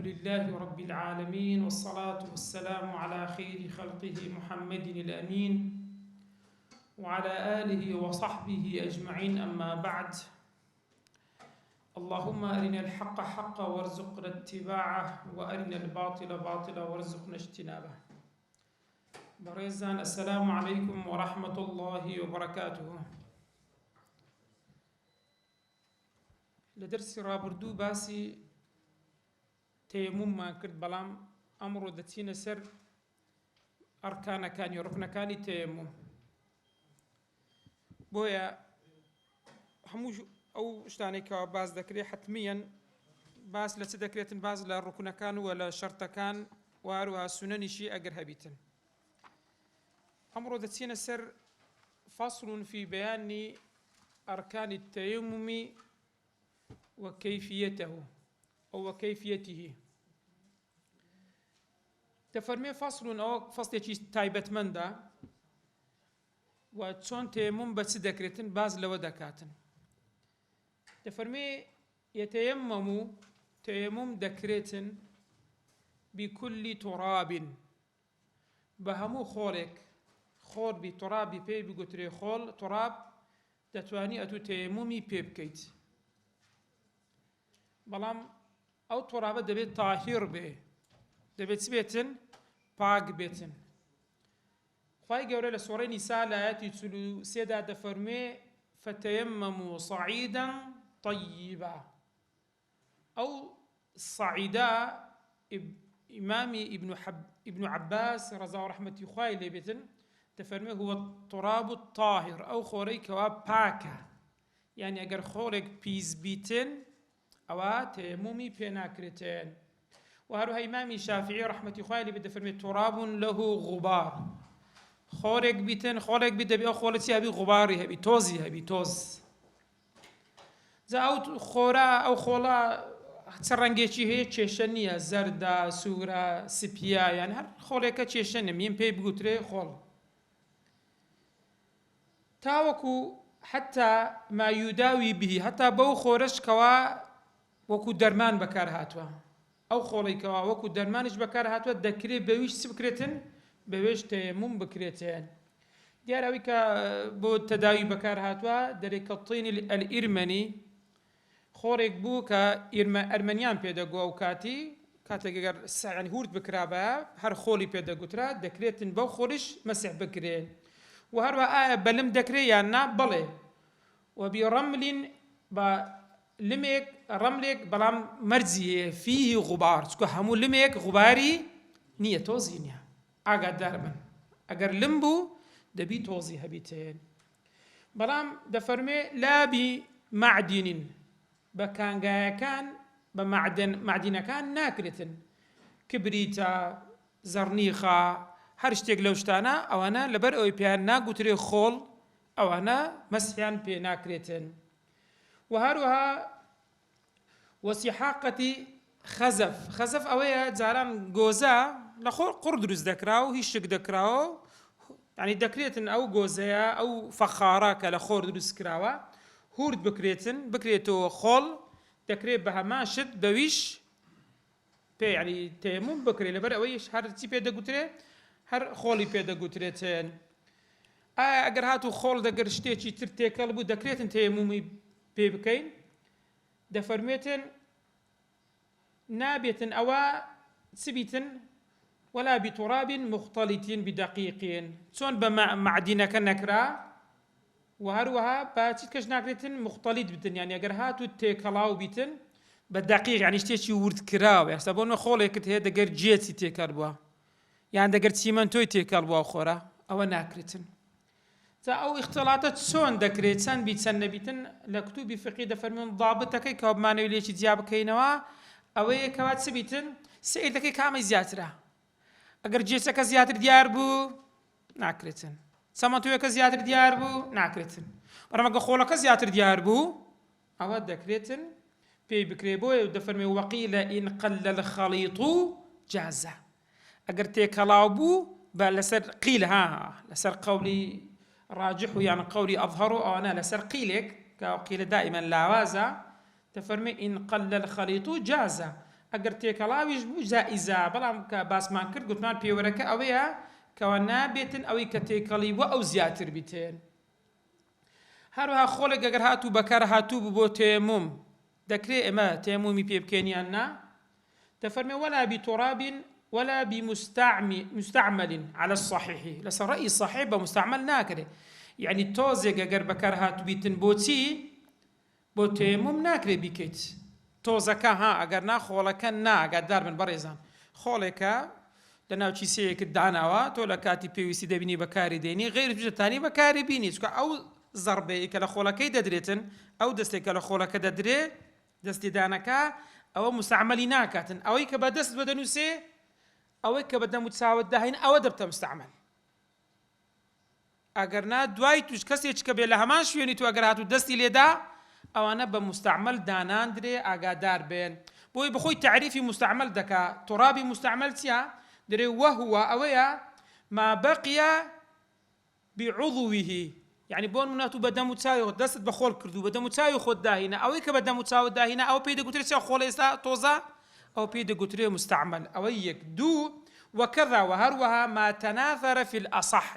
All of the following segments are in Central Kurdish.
لله رب العالمين، والصلاة والسلام على خير خلقه محمد الأمين وعلى آله وصحبه أجمعين، أما بعد. اللهم أرنا الحق حقا وارزقنا اتباعه، وأرنا الباطل باطلا وارزقنا اجتنابه. بريزان، السلام عليكم ورحمة الله وبركاته. لدرس رابردو باسي تيمم ما كرد بلام أمر دتينا سر أركان كاني ركن كاني تيمم بويا هموش أو شتاني كباز ذكري حتميا باس لتذكرية باز للركن كان ولا شرط كان واروها سنن شيء أجر هبيتن. أمر دتينا سر فصل في بيان أركان التيمم وكيفيته أو كيفيته. تفرمي فصل أو فصل تايبت من دا وتشون تيمم بس ذكرتن باز لو دكاتن. تفرمي يتيمم تيمم ذكرتن بكل تراب بهمو خولك خول بتراب بي بقطري خول تراب تتواني أتو تيممي بيبكيت بلام أو تراب دبيت طاهر به دبيت سبيتن باق بيتن. خواهي قولي لسورة نساء لآياتي تسلو سيدا دفرمي فتيمموا صعيدا طيبا أو صعيدا إمامي ابن عباس رضا ورحمة خواهي لبيتن تفرمي هو التراب الطاهر أو خوري كواب باكا، يعني أجر خورك بيز بيتن أو تيممي بيناكرتين. وهذا إمام الشافعي رحمة الله عليه بدفرمي تراب له غبار خورك بيتن خورك بدبي أو خورتي هبي غباري هبي توزي هبي توز زا أو خورا أو خولا ترنجيشي هي تشيشنية زردة سورة سبيا، يعني هر خورك تشيشنية مين بي بقطري خول تاوكو حتى ما يداوي به حتى بو خورش كوا وكو درمان بكار هاتوا أو خولي كوا وكو درمانش بكار هاتوا دكري بويش سبكريتن بويش تيمم بكريتين ديار أويكا بو تداوي بكار هاتوا دريك الطين الإرمني خوريك بو أرمنيان بيداغو أو كاتي يعني هورت بكرابا هر خولي بيداغو ترا دكريتن بو خورش مسح بكرين وهروا بلم دكري يعني بلي وبرمل لميك رملك بلام مرزي فيه غبار تكو همو لميك غباري نية توزينيا أجر دربن أجر لمبو دبي توزي هبيتين بلام دفرمي لا بمعدن بكان جاي كان معدن كان ناكرتن كبريتا زرنيخة هرشتيق لوشتانا أو أنا لبر أو بيان ناقوتري خول أو أنا مسحيان بي ناكرتن. وهروها وسحاقة خزف أويا زاران جوزا لخور قردرز دكراو هيشك دكراو يعني دكريتن أو جوزا أو فخارة كلخور درز كراوا هورد بكريتو خول دكريت بها ماشد بويش بي يعني تيمم بكري لبر أويش هر تي بيدا قتري هر خولي بيدا قتريتين أجر هاتو خول دكر شتيتشي ترتيكالبو دكريتن تيممي بيبكين دفرميتن نابية أو سبيتن ولا بتراب مختلط بدقيق سون بمعدنة كنكرا وهروها باتشكش ناكرتن مختلط بتن يعني أجر هاتو تيكلاو بيتن بالدقيق يعني اشتيشي ورد كراو يحسبون خولك هي دقر جيتي تيكالبوا يعني دقر سيمنتوي تيكالبوا خورا أو ناكرتن أو اختلاطات سون دكريت سن بيتسن بيتن لكتوب فقه دفرمون ضابطك كوب ما نوليش دياب كينوا أو كوات سبيتن سيدك كام زياترة أجر جيسك زياتر ديار بو ناكرتن سماتويك زياتر ديار بو ناكرتن ورما خولك زياتر ديار بو أو دكريتن بي بكريبو دفرمي وقيل إن قل الخليط جازة أجر تيكلاو بو بلسر قيل لسر قولي راجح يعني قولي أظهر أو أنا لسر قيلك قيل دائما لا وازا تفرمي إن قل الخليط جازة ئەگەر تێکەڵاویش بوو جائیزە بەڵام کە باسمان کرد گوتمان پێوەرەکە ئەوەیە کەوا نابێتن ئەوەی کە تێکەڵی وە ئەو زیاتر بیتێن هەروەها خۆڵێک ئەگەر هاتوو بەکار هاتوو بوو بۆ تێموم دەکرێت ئێمە تێمومی پێ بکەینیان نا دەفەرمێ ولا بتراب ولا بمستعمل على الصحيح لەسەر ڕەئی صحیح بە مستعمل ناکرێ یعنی تۆزێک ئەگەر بەکار هاتوو بیتن بۆچی بۆ تێموم ناکرێ بیکەیت تۆزەکە ها ئەگەر نا خۆڵەکە نا ئاگادار بن بەڕێزان خۆڵێکە لە ناو چیسەیەکت داناوە تۆ لە کاتی پێویستی دەبینی بەکاری دێنی غیر بژەتانی بەکاری بینی چکە ئەو زەربەیە کە لە خۆڵەکەی دەدرێتن ئەو دەستێکە لە خۆڵەکە دەدرێت دەستی دانەکە ئەوە مستعملی ناکاتن ئەوەی کە بە دەست بەدەنووسێ ئەوەی کە بەدەم و چاوت داهین ئەوە دەبتە مستعمل ئەگەر نا دوای توش کەسێک کە بێ لە هەمان شوێنی تو ئەگەر هاتوو دەستی لێدا ئەوانە بە مستعمل داناندرێ ئاگادار بێن بۆی بخۆی تعریفی مستعمل دەکا ترابی مستعمل چیە درێ وهو ئەوەیە ما بقي بعضوه يعني بۆن مناتوو بەدەم و چاوی دەستت بە خۆڵ کردو بەدەم و چاوی خۆت داهینە ئەوەی کە بەدەم و چاوت داهینە ئەو پێی دەگوترێت چیا خۆڵ ئێستا تۆزە ئەو پێی دەگوترێ مستعمل ئەوەی یەک دوو وكذا وهروها ما تناثر في الأصح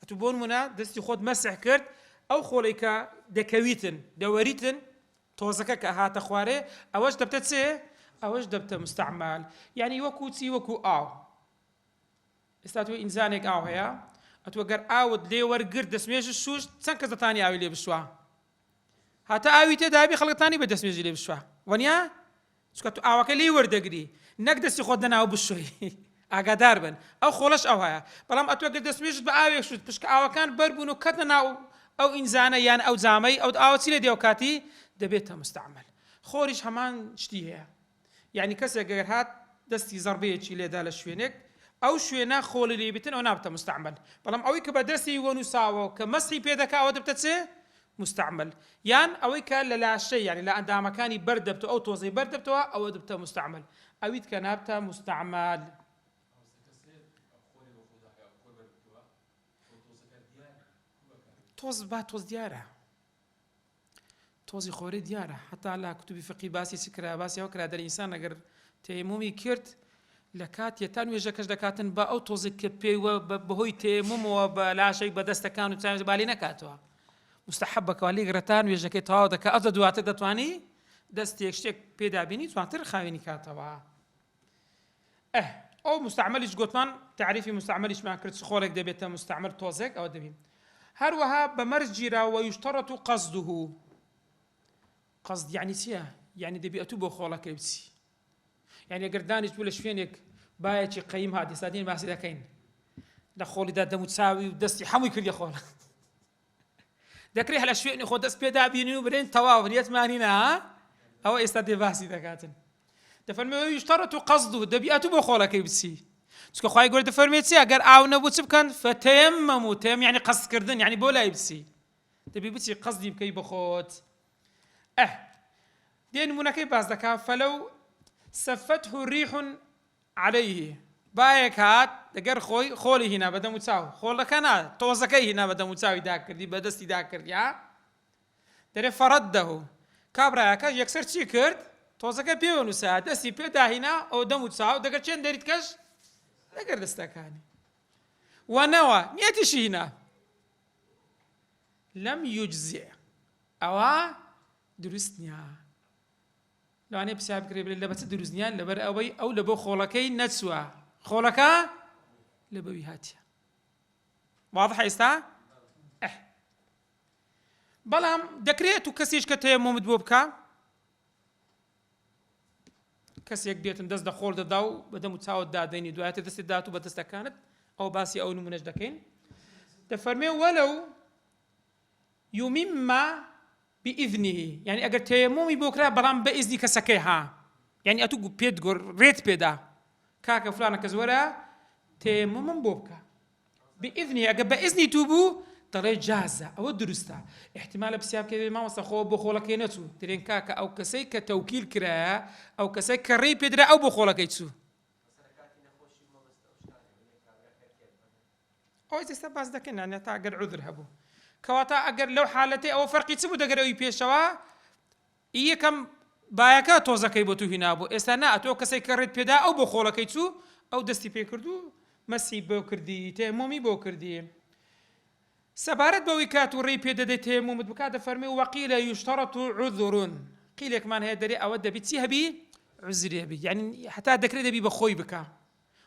ئەتوو بۆن منە دەستی خۆت مەسح کرد ئەو خۆڵی کە دەکەویتن دەوەریتن تۆزەکە کە هاتە خوارێ ئەوەش دەبتە چێ ئەوەش دەبتە مستعمل یعنی وەکو چی وەکو ئاو ئێستا تۆ ئینسانێک ئاو هەیە ئەتوە گەر ئاوت لێ وەرگرت دەستمێژت شوشت چەند کەس دەتانی ئاوی لێ بشوە هاتە ئاوی تێدابی خەڵکتانی بە دەستمێژی لێ بشوە وەنیا چکە تو ئاوەکە لێ وەردەگری نەک دەستی خۆت دەناو بشۆی ئاگادار بن ئەو خۆڵەش ئەو هەیە بەڵام ئەتوە گەر دەستمێژت بە ئاوێک شوت پشکە ئاوەکان بەربوون و کەتە ناو ئەو ئینزانە یان ئەو جامەی ئەو ئاوە چی لێ دێ و کاتی دەبێتە مستعمل خۆریش هەمان شتی هەیە یعنی کەسێک گەر هات دەستی زەربەیەکی لێدا لە شوێنێک ئەو شوێنە خۆڵی لێ بێتن ئەو نابتە مستعمل بەڵام ئەوەی کە بە دەستی وەنووساوە کە مەسحی پێ دەکا ئەوە دەبتە چێ مستعمل یان ئەوەی کە لە لاشەی یعنی لە ئەندامەکانی بەردەبتەوە ئەو تۆزەی بەردەبتەوە ئەوە دەبتە مستعمل ئەویت کە نابتە مستعمل تۆز با تۆز دیارە تۆزی خۆری دیارە حتا لە کتوبی فقی باسی چ کرا باسی ئەوە کرا دەر ئینسان ئەگەر تەیمومی کرد لە کاتێتان وێژەکەش دەکاتن بە ئەو تۆزێک کە پێیوە بەهۆی تەیمومەوە بە لاشەی بە دەستەکان و چاوی بالی نەکاتەوە مستحب بەکەوە لێگرەتان وێژەکەی تەواو دەکات ئەو دواتر دەتوانی دەستێک شتێک پێدابینی توانتر خاوێنی کاتەوە ئەو مستعملیش گوتمان تعریفی مستعملیشمان کرد خۆڵێک دەبێتە مستعمل تۆزێک ئەوە دەبین هەروەها بەمەرج گیرا ويشترط قصده قصد يعني چییە يعني دەبی ئەتوو بۆ خۆڵەکەی بچی يعني ئەگەر دانیشت بوو لە شوێنێک باەکی قەیم هاتی سادین باسی دەکەین لە خۆڵیدا دەم و چاوی و دەستی هەمووی کردی خۆڵ دەکرێت لە شوێنی خۆ دەست پێدابینی و برێن تەواو نیەتمانینە ئەوە ئێستا دێ باسی دەکاتن دەفەرمێ ويشترط قصده دەبی ئەتوو بۆ خۆڵەکەی بچی چکە خوای گەورە دەفەرمێت چی ئەگەر ئاو نەبوو چ بکەن فتەیەمەموا تەیەم یعنی قەسدکردن یعنی بۆ لای بچی دەبی بچی قەسدی بکەی بە خۆت دێ نمونەکەی باس دەکا فەلەو سەفەته ریح عەلەیه باەک هات دەگەر خۆڵی هینا بەدەم و چاو خۆڵەکە نا تۆزەکەی هینا بەدەم و چاوی داکردی بەدەستی داکردیا دەرێ فەڕەدەه کابرایەکە یەکسەر چی کرد تۆزەکە پێوە نووسا دەستی پێداهینا ئەو دەم و چاو دەگەر چێن دەریت کەش دەگەر دەستەکانی وەنەوە نیەتیشی هینا لەم یوجزێ ئەوە دروست نییە لەوانەیە پرسیار بکرێ بڵێ لە بەچ دروست نییە لەبەر ئەوەی ئەو لە بۆ خۆڵەکەی نەچووە خۆڵەکە لە بەوی هاتیە واضح ئێستا بەڵام دەکرێت و کەسێک کە تەیەممومت بۆ بکە کەسێک بێتن دەست دە خۆڵ دەدا و بەدەم و چاوت دادەینی دوایەتە دەستی دات و بە دەستەکانت ئەو باسی ئەو نمونەش دەکەین دەفەرمێ وەلەو یومیمە بئذنه يعني ئەگەر تەیەممومی بۆ کرا بەڵام بە ئیزنی کەسەکەی ها يعني ئەتوو پێت ڕێت پێدا کاکە فلانە کەس وەرە تەیەممم بۆ بکە بئذنه ئەگەر بە ئیزنی تو بوو دەڵێ جازە ئەوە دروستە احتیمالە پرسیار بکەوێ مامۆستا خۆ بۆ خۆڵەکەی نەچوو دەرێن کاکە ئەو کەسەی کە تەوکیل کرایە ئەو کەسەی کە ڕێی پێدرا ئەو بۆ خۆڵەکەی چوو ئەوەی ئێستا باس دەکەن یانە تا ئەگەر عوذر هەبوو کەواتە ئەگەر لەو حالەتەی ئەوە فەرقی چ بوو دەگەر ئەوی پێشەوە یەکەم بایەکە تۆزەکەی بۆ تو هینابوو ئێستا نا تۆ کەسێک کەڕێت پێدا ئەو بۆ خۆڵەکەی چوو ئەو دەستی پێ کردو مەسی بۆ کردی تەیەمومی بۆ کردی سەبارەت بەوەی کات و ڕێی پێ دەدەیت تەیەمومت بکاتە فەرمی وەقیلە یوشتەڕەت عذر قیلێکمان هەیە دەرێ ئەوە دەبێت چی هەبی عوزری هەبی یعنی حتا دەکرێت دەبی بە خۆی بکە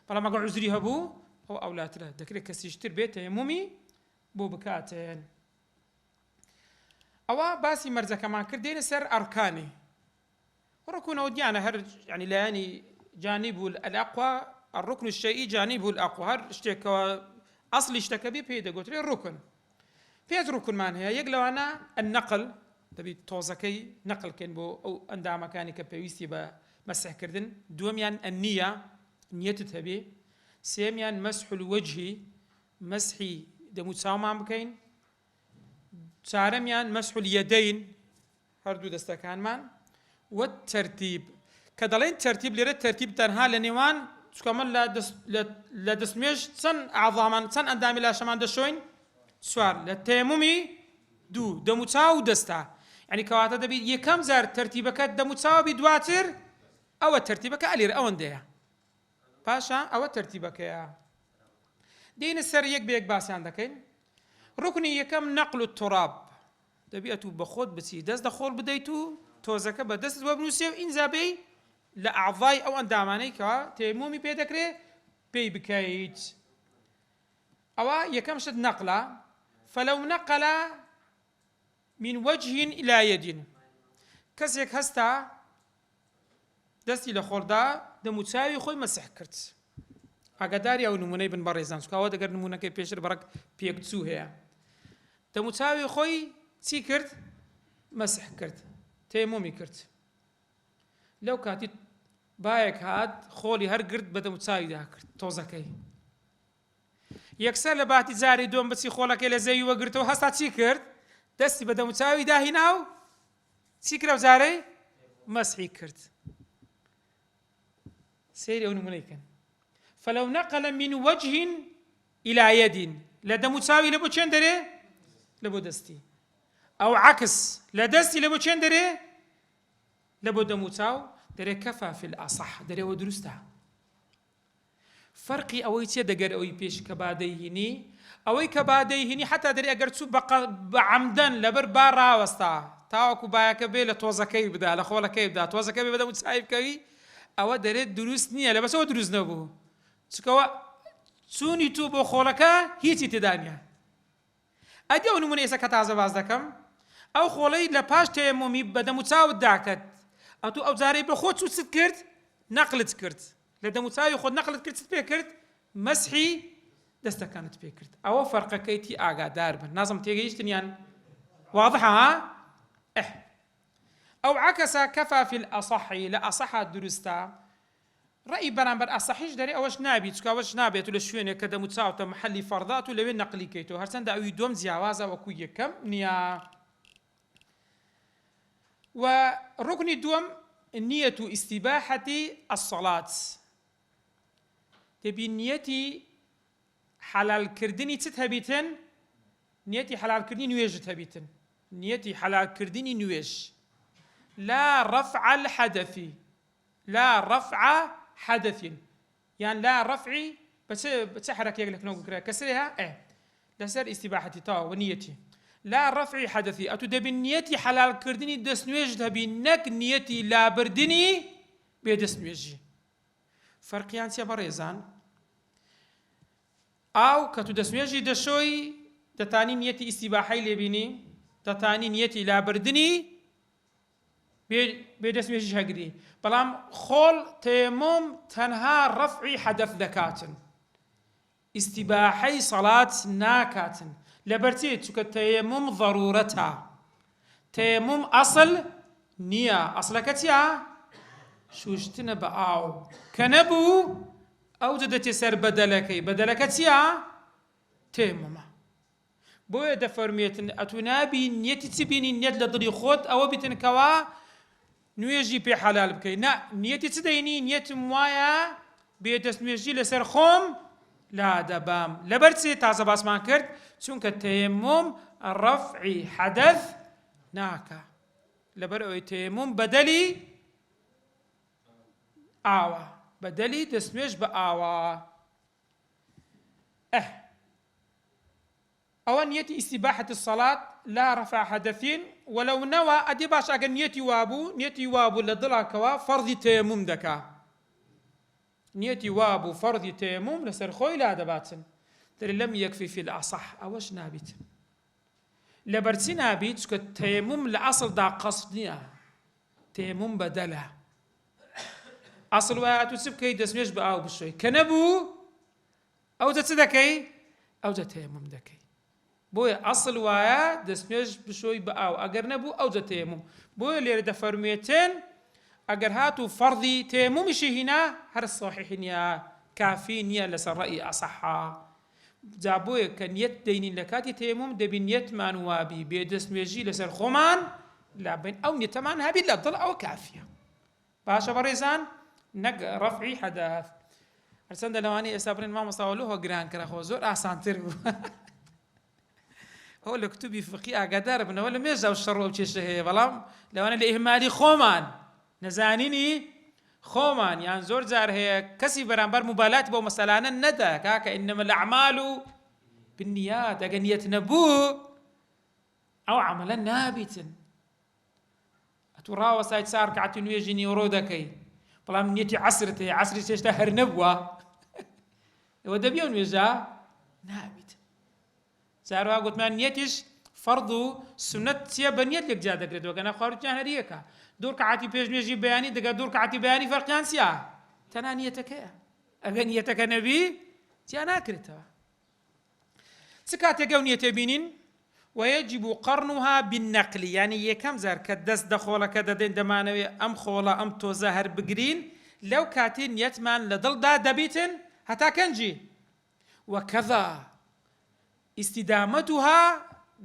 بەڵام ئەگەر عوزری هەبوو ئەو ئەولاترە دەکرێت کەسیشتر بێت تەیەمومی بۆ بکاتێن ئەوە باسی مەرجەکەمان کرد دێنە سەر ئەرکانی ڕکوونەوە دیانە هەر ینی لایەنی جانب الأقوى الركن الشيئي جانبه الأقوى هەر شتێکەوە ئەسڵی شتەکە بێ پێی دەگوترێت ڕکن پێنج ڕکنمان هەیە یەک لەوانە النەقل دەبێت تۆزەکەی نەقلکەین بۆ ئەو ئەندامەکانی کە پێویستی بە مەسحکردن دووەمیان النیە نیەتت هەبێ سێمیان مەسح الوجه مەسحی دەمو چاومان بکەین چارەمیان مەسح اليدين هەردوو دەستەکانمان والترتیب کە دەڵێن تەرتیب لێرە تەرتیب تەنها لە نێوان چکەمە لە دەستمێژ چەند ئاعضامان چەند ئەندامی لاشەمان دەشۆین سوار لە تەیەمومی دوو دەموچاو و دەستا یعنی کەواتە دەبێت یەکەم زار تەرتیبەکە دەموچاوبی دواتر ئەوە تەرتیبەکە ئەلێرە ئەوەندەیە پاشا ئەوە تەرتیبەکەیە دێنە سەر یەک بە یەک باسییان دەکەین ڕوکنی یەکەم نەقل التراب دەبێت و بە خۆت بچی دەست دەخۆڵ بدەیت و تۆزەکە بە دەست وە بنووسێ و ئینجابەی لە ئاعضای ئەو ئەندامانەی کە تەیەمومی پێ دەکرێت پێی بکەیت ئەوە یەکەم شت نەقلە فلو نقل من وجه إلى يد کەسێک هەستا دەستی لە خۆڵدا دەموچاوی خۆی مەسح کرد ئاگاداری ئەو نمونەی بن بە ڕێزان چکاوە دەگەر نمونەکەی پێشتر بەڕک پێکچوو هەیە دەموچاوی خۆی چی کرد مەسح کرد تەیەمومی کرد لەو کاتی بایەک هات خۆڵی هەر گرت بە دەموچاویدا کرد تۆزەکەی یەکسەر لە باتی جاری دوم بچی خۆڵەکەی لە زەوی وەگرتەوە هەستا چی کرد دەستی بە دەموچاوی داهینا و چی کرا و جارەی مەسحی کرد سەیری ئەو نمونەی کەن فلو نقل من وجه إلى يد لە دەموچاوی لە بۆ چێن دەرێ لە بۆ دەستی ئەو عکس لە دەستی لە بۆ چێن دەرێ لە بۆ دەموچاو دەرێ کەفا في الأصح دەرێەوە دروستە فەرقی ئەوەی چێ دەگەر ئەوەی پێش کە بادەیهینی ئەوەی کە بادەیهینی حتا دەرێ ئەگەر چوو بە عەمدەن لەبەر با ڕاوەستا تاوەکو بایەکە بێ لە تۆزەکەی بدا لە خۆڵەکەی بدا تۆزەکە بێ بە دەموچاوی بکەوی ئەوە دەرێت دروست نییە لە بەسەوە دروست نەبوو چکەوە چوونی تو بۆ خۆڵەکە هیچی تێدا نیە ئەدی ئەو نمونە ئێستا کە تازە باز دەکەم ئەو خۆڵەی لە پاش تەیەمومی بە دەموچاوت داکەت ئەتوو ئەو جارەی بە خۆ چوو چت کرد نەقلت کرد لە دەموچاوی خۆت نەقلت کرد چت پێ کرد مەسحی دەستەکانت پێ کرد ئەوە فەرقەکەیتی ئاگادار بن نازم تێگەیشتنیان واضحە ها ئەو عکسە کەفا في الأصح لە ئەصەحا دروستە ڕەئی بەرامبەر ئەصەحیش دەرێ ئەوەش نابی چکە ئەوەش نابێت و لە شوێنێک کە دەموچاوتە محەلی فەردات و لەوێ نەقلی کەیتەوە هەرچەندە ئەوی دووەم جیاوازە وەکو یەکەم نییە وركن دوم نية استباحة الصلاة تبي نيتي حلال كردني تتهبيتن نيتي حلال كردني نويج تهبيتن نيتي حلال كردني نويج لا رفع الحدث لا رفع حدث يعني لا رفع بس حركة يقول لك نو كسرها لسر استباحة تا ونيتي لا رفع حدثي أتو بالنيتي حلال كردني دسنويج دبي نك نيتي لا بردني بدسنويجي فرقيان سيا بريزان أو كتو دسنويجي دشوي تتاني نيتي استباحي لبيني تتاني نيتي لا بردني بدسنويجي هجري بلام خول تيمم تنها رفع حدث ذكاتن استباحي صلاة ناكاتن لبرتي تيمم ضرورتها تيمم أصل نية أصلك تيا شوشتنا بآو كنبو أو جدتي سر بدلك تيا تيمم بويا دفرميت أتنابي نيتي تبيني نيت لضري خود أو بتنكوا نويجي بي حلال بكي نا نيتي تديني نيت موايا بيدس نويجي لسر خوم لا دبام لبرتي تازه باسمان کرد چونك التيمم رفع حدث ناكا لبر تيمم بدلي ئاوا بەدەلی دەستنوێژ بە ئاوا. ئەوە نیەتی ئیستیباحەتی الصەڵات لا رەفع حەدەثین وەلەو نەوە ئەدێ باش ئەگەر نیەتی وابوو لە دڵاکەوە فەرضی تەیەموم دەکا. نیەتی وابوو فەرضی تەیەموم لەسەر خۆی لا دەباتن. دەڵێ لەم یەکفی فی الأصح ئەوەش نابیت. لەبەرچی نابیت؟ چونکە تەیەموم لە ئەسڵدا قەسد نییە، تەیەموم بەدەلە. ئەسڵ وایە تو چ بکەی؟ دەستنوێژ بە ئاو بشۆی، کە نەبوو ئەوجا چ دەکەی؟ ئەوجا تەیەموم دەکەی. بۆیە ئەسڵ وایە دەستنوێژ بشۆی بە ئاو، ئەگەر نەبوو ئەوجا تەیەموم. بۆیە لێرە دەفەرمێتن ئەگەر هاتوو فەرضی تەیەمومیشی هینا هەر صحیح نییە، کافی نییە لەسەر ڕەئی ئەصەحا. جا بۆیە کە نیەت دەینین لە کاتی تەیەموم دەبین نیەتمان وابی بێ دەستنوێژی لەسەر خۆمان لابین، ئەو نیەتەمان هەبی لە دڵ، ئەوە کافیە. باشە بەڕێزان، نەک ڕەفعی حەدەث. هەرچەندە لەوانەیە ئێستا بڵێن مامۆستا وەلۆ گران کرا، خۆ زۆر ئاسانتر بوو. ئەو لە کتوبی فقی ئاگادار بنەوە لە مێژە و شەڕ و کێشە هەیە، بەڵام لەوانە لە ئیهمالی خۆمان نەزانینی خۆمان یان زۆر جار هەیە کەسی بەرامبەر موبالات بۆ مەسەلانە نەدا کاکە ئینەمە الأعمال بالنیات. ئەگە نیەت نەبوو ئەو عەمەلە نابیتن. ئەتوو ڕاوەسای 4 ڕەکعەتی نوێژی نیوەڕۆ دەکەی، بەڵام نیەتی عەسرت هەیە، عەسری هێشتا هەر نەبووە، ئەوە دەبی ئەو نوێژە نابیت. جاروا گوتمان نیەتیش فەرض و سونەت چیە؟ بە نیەت یەکجا دەگرێتەوە، گەنە خواردوتیان هەر یەکە. 2 ڕەکعەتی پێش نوێژی بەیانی دەگە 2 ڕەکعەتی بەیانی فەرقیان چییە؟ تەنها نیەتەکەیە. ئەگەر نیەتەکە نەبی جیا ناکرێتەوە. چ کاتێک ئەو نیەتە بینین؟ ويجب قرنها بالنقل، يعني یەکەم جار کە دەست دە خۆڵەکە دەدەین دەمانەوێ ئەم خۆڵە ئەم تۆزە هەر بگرین، لەو کاتێ نیەتمان لە دڵدا دەبیتن هەتا کەنجی. وەکەذا ئیستیدامەتها،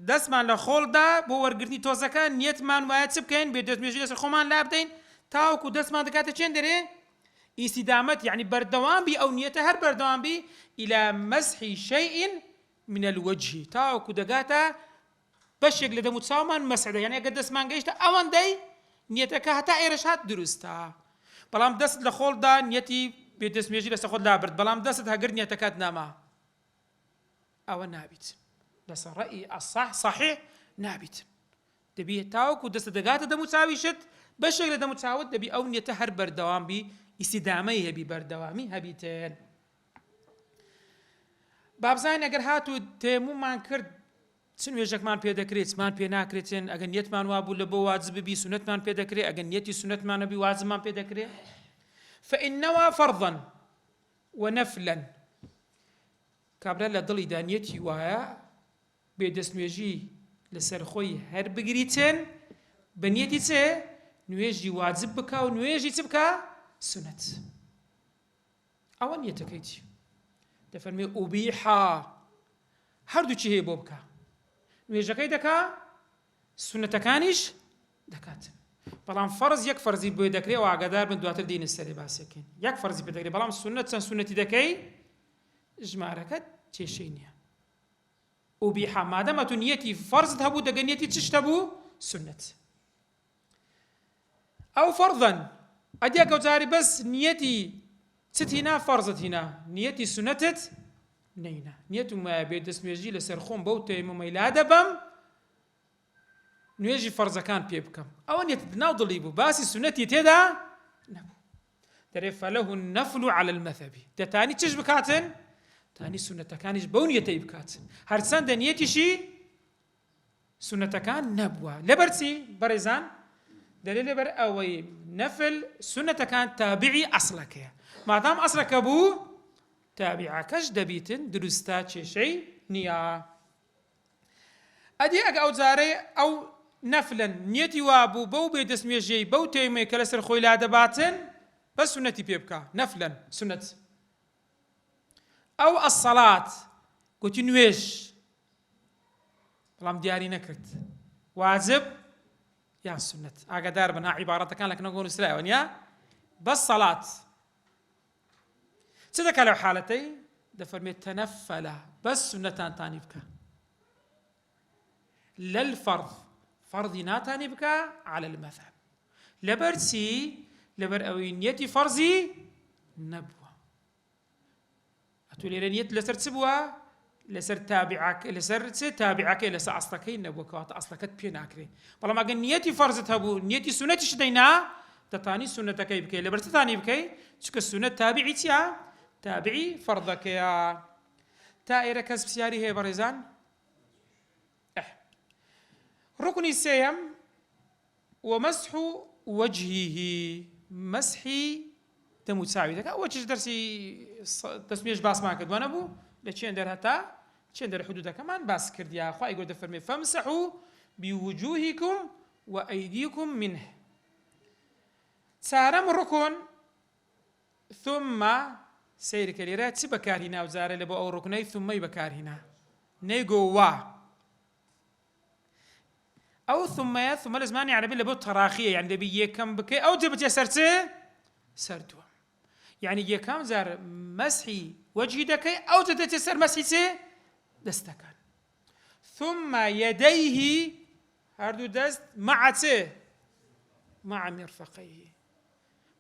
دەستمان لە خۆڵدا بۆ وەرگرتنی تۆزەکە نیەتمان وایە چ بکەین؟ بێ دەستنوێژی لەسەر خۆمان لا بدەین تاوەکو دەستمان دەکاتە چێن دەرێ؟ ئیستیدامەت، یعنی بەردەوام بی ئەو نیەتە هەر بەردەوام بی إلى مسح شيء من الوجه، تاوەکو دەگاتە بەشێک لە دەموت چاومان مەسحدە، یعنی ئەگەر دەستمان گەیشتە ئەوەندەی نیەتەکە هەتا ئێرەش هات دروستە. بەڵام دەست لە خۆڵدا نیەتی بێ دەستنوێژی لەسەر خۆت لابرد، بەڵام دەست هەگر نیەتەکەت ناما، ئەوە نابیت. لەسەر ڕەئی ئەصح صحیح نابیت. دەبی تاوەکو دەستە دەگاتە دەموت چاویشت بەشێک لە دەموت چاوت دەبی ئەو نیەتە هەر بەردەوام بی، ئیستیدامەی هەبی، بەردەوامی هەبیتن. بابزانین ئەگەر هاتوو تەیەموممان کرد چ نوێژێکمان پێ دەکرێت، چمان پێ ناکرێتن؟ ئەگەر نیەتمان وابوو لە بۆ واجب ببی سونەتمان پێ دەکرێت، ئەگەر نیەتی سونەتمان نەبی واجبمان پێ دەکرێت. فإنما فرضا ونفلا، کابرا لە دڵیدا نیەتی وایە بێ دەستنوێژی لەسەر خۆی هەر بگریتن بە نیەتی چێ؟ نوێژی واجب بکە و نوێژی چ بکە؟ سونەت. ئەوە نیەتەکەیتی. دەفەرمێ ئوبیحا، هەردووچی هەیە بۆ بکە، نوێژەکەی دەکا، سونەتەکانیش دەکات. بەڵام فەرز یەک فەرزی بۆ دەکرێت و ئاگادار بن، دواتر دێنە سەرێ باسێکین. یەک فەرزی پێ دەکرێت، بەڵام سونەت چەند سونەتی دەکەی ژمارەکەت کێشەی نییە. ئوبیحا، مادەمە تو نیەتی فەرزت هەبوو دەگە نیەتی چشتە بوو؟ سونەت. ئەو فەرضەن ئەدێ گەوجاری بەس نیەتی چت هینا فەرزت هینا، نیەتی سونەتت نەینا. نیەتم وایە بێ دەستنوێژی لەسەر خۆم بەو تەیەمومەی لا دەبەم نوێژی فەرزەکان پێ بکەم، ئەوە نیەتت ناو دڵی بوو، باسی سونەتی تێدا نەبوو. دەرێ فەلەه النەفل على المەذهب، دەتانی چش بکاتن؟ تانی سونەتەکانیش بەو نیەتەی بکاتن، هەرچەندە نیەتیشی سونەتەکان نەبووە. لەبەرچی بەڕێزان؟ دەرێ لەبەر ئەوەی نەفل سونەتەکان تابعی ئەسڵەکەیە، مادام ئەسڵەکە بوو تابعەکەش دەبیتن، دروستە، کێشەی نییە. ئەدی ئەگە ئەو جارەی ئەو نەفلن نیەتی وابوو بەو بێ دەستنوێژەی بەو تەیمەی کە لەسەر خۆی لا دەباتن بە سونەتی پێ بکە، نەفلن سونەت. ئەو ئەسەڵات گوتی نوێژ، بەڵام دیاری نەکرد واجب یان سونەت. ئاگادار بن عیبارەتەکان لە کنەگۆ نووسرایەوە نییە؟ بەس سەڵات چ دەکا لەو حالەتەی؟ دەفەرمێت تەنەفەلە، بەس سونەتان تانی بکە، لە الفەرض فەرضی ناتانی بکە على المەذهب. لەبەرچی؟ لەبەر ئەوەی نیەتی فەرزی نەبووە. ئەتو لێرە نیەت لەسەر چ بووە؟ لەسەر تابعەکەی لەسەر ئەسڵەکەی نەبووە، کەواتە ئەسڵەکەت پێ ناکرێ. بەڵام ئەگەر نیەتی فەرزت هەبوو، نیەتی سونەتیش دەینا، دەتانی سونەتەکەی بکەی. لەبەر چتانی بکەی؟ چونکە سونەت تابعی چییە؟ تابعی فەرضەکەیە. تا ئێرە کەس پرسیاری هەیە بەڕێزان؟ ڕوکنی سێیەم ومسح وجهه، مسحی دەموچاوی دەکات. ئەوە چش دەرسی دەستنوێژ باسمان کردووە نەبوو؟ لە چێن دەرهەتا چێن دەر حدودەکەمان باس کردیا. خوای گەورە دەفەرمێ فەمسحوا بوجوهکم وأيديكم منه. چارەم ڕوکن ثم سیرکە لێرە چی بەکارهێنا وزارە لە بۆ ئەو ڕوکنەی ثمەی بەکارهێنا؟ نەیگۆ وا. ئەو ثمەیە ثمە لە زمانی عەرەبی لە بۆ تەراخیە، یعنی دەبی یەکەم بکەی ئەو دەبێتە سەر چ؟ سەر دووەم. یعنی یەکەم جار مەسحی وەجهی دەکەی ئەو دەبێتە سەر مەسحی چ؟ دەستەکان. ثم يديه، هەردوو دەست مع چ؟ مع مرفقيه.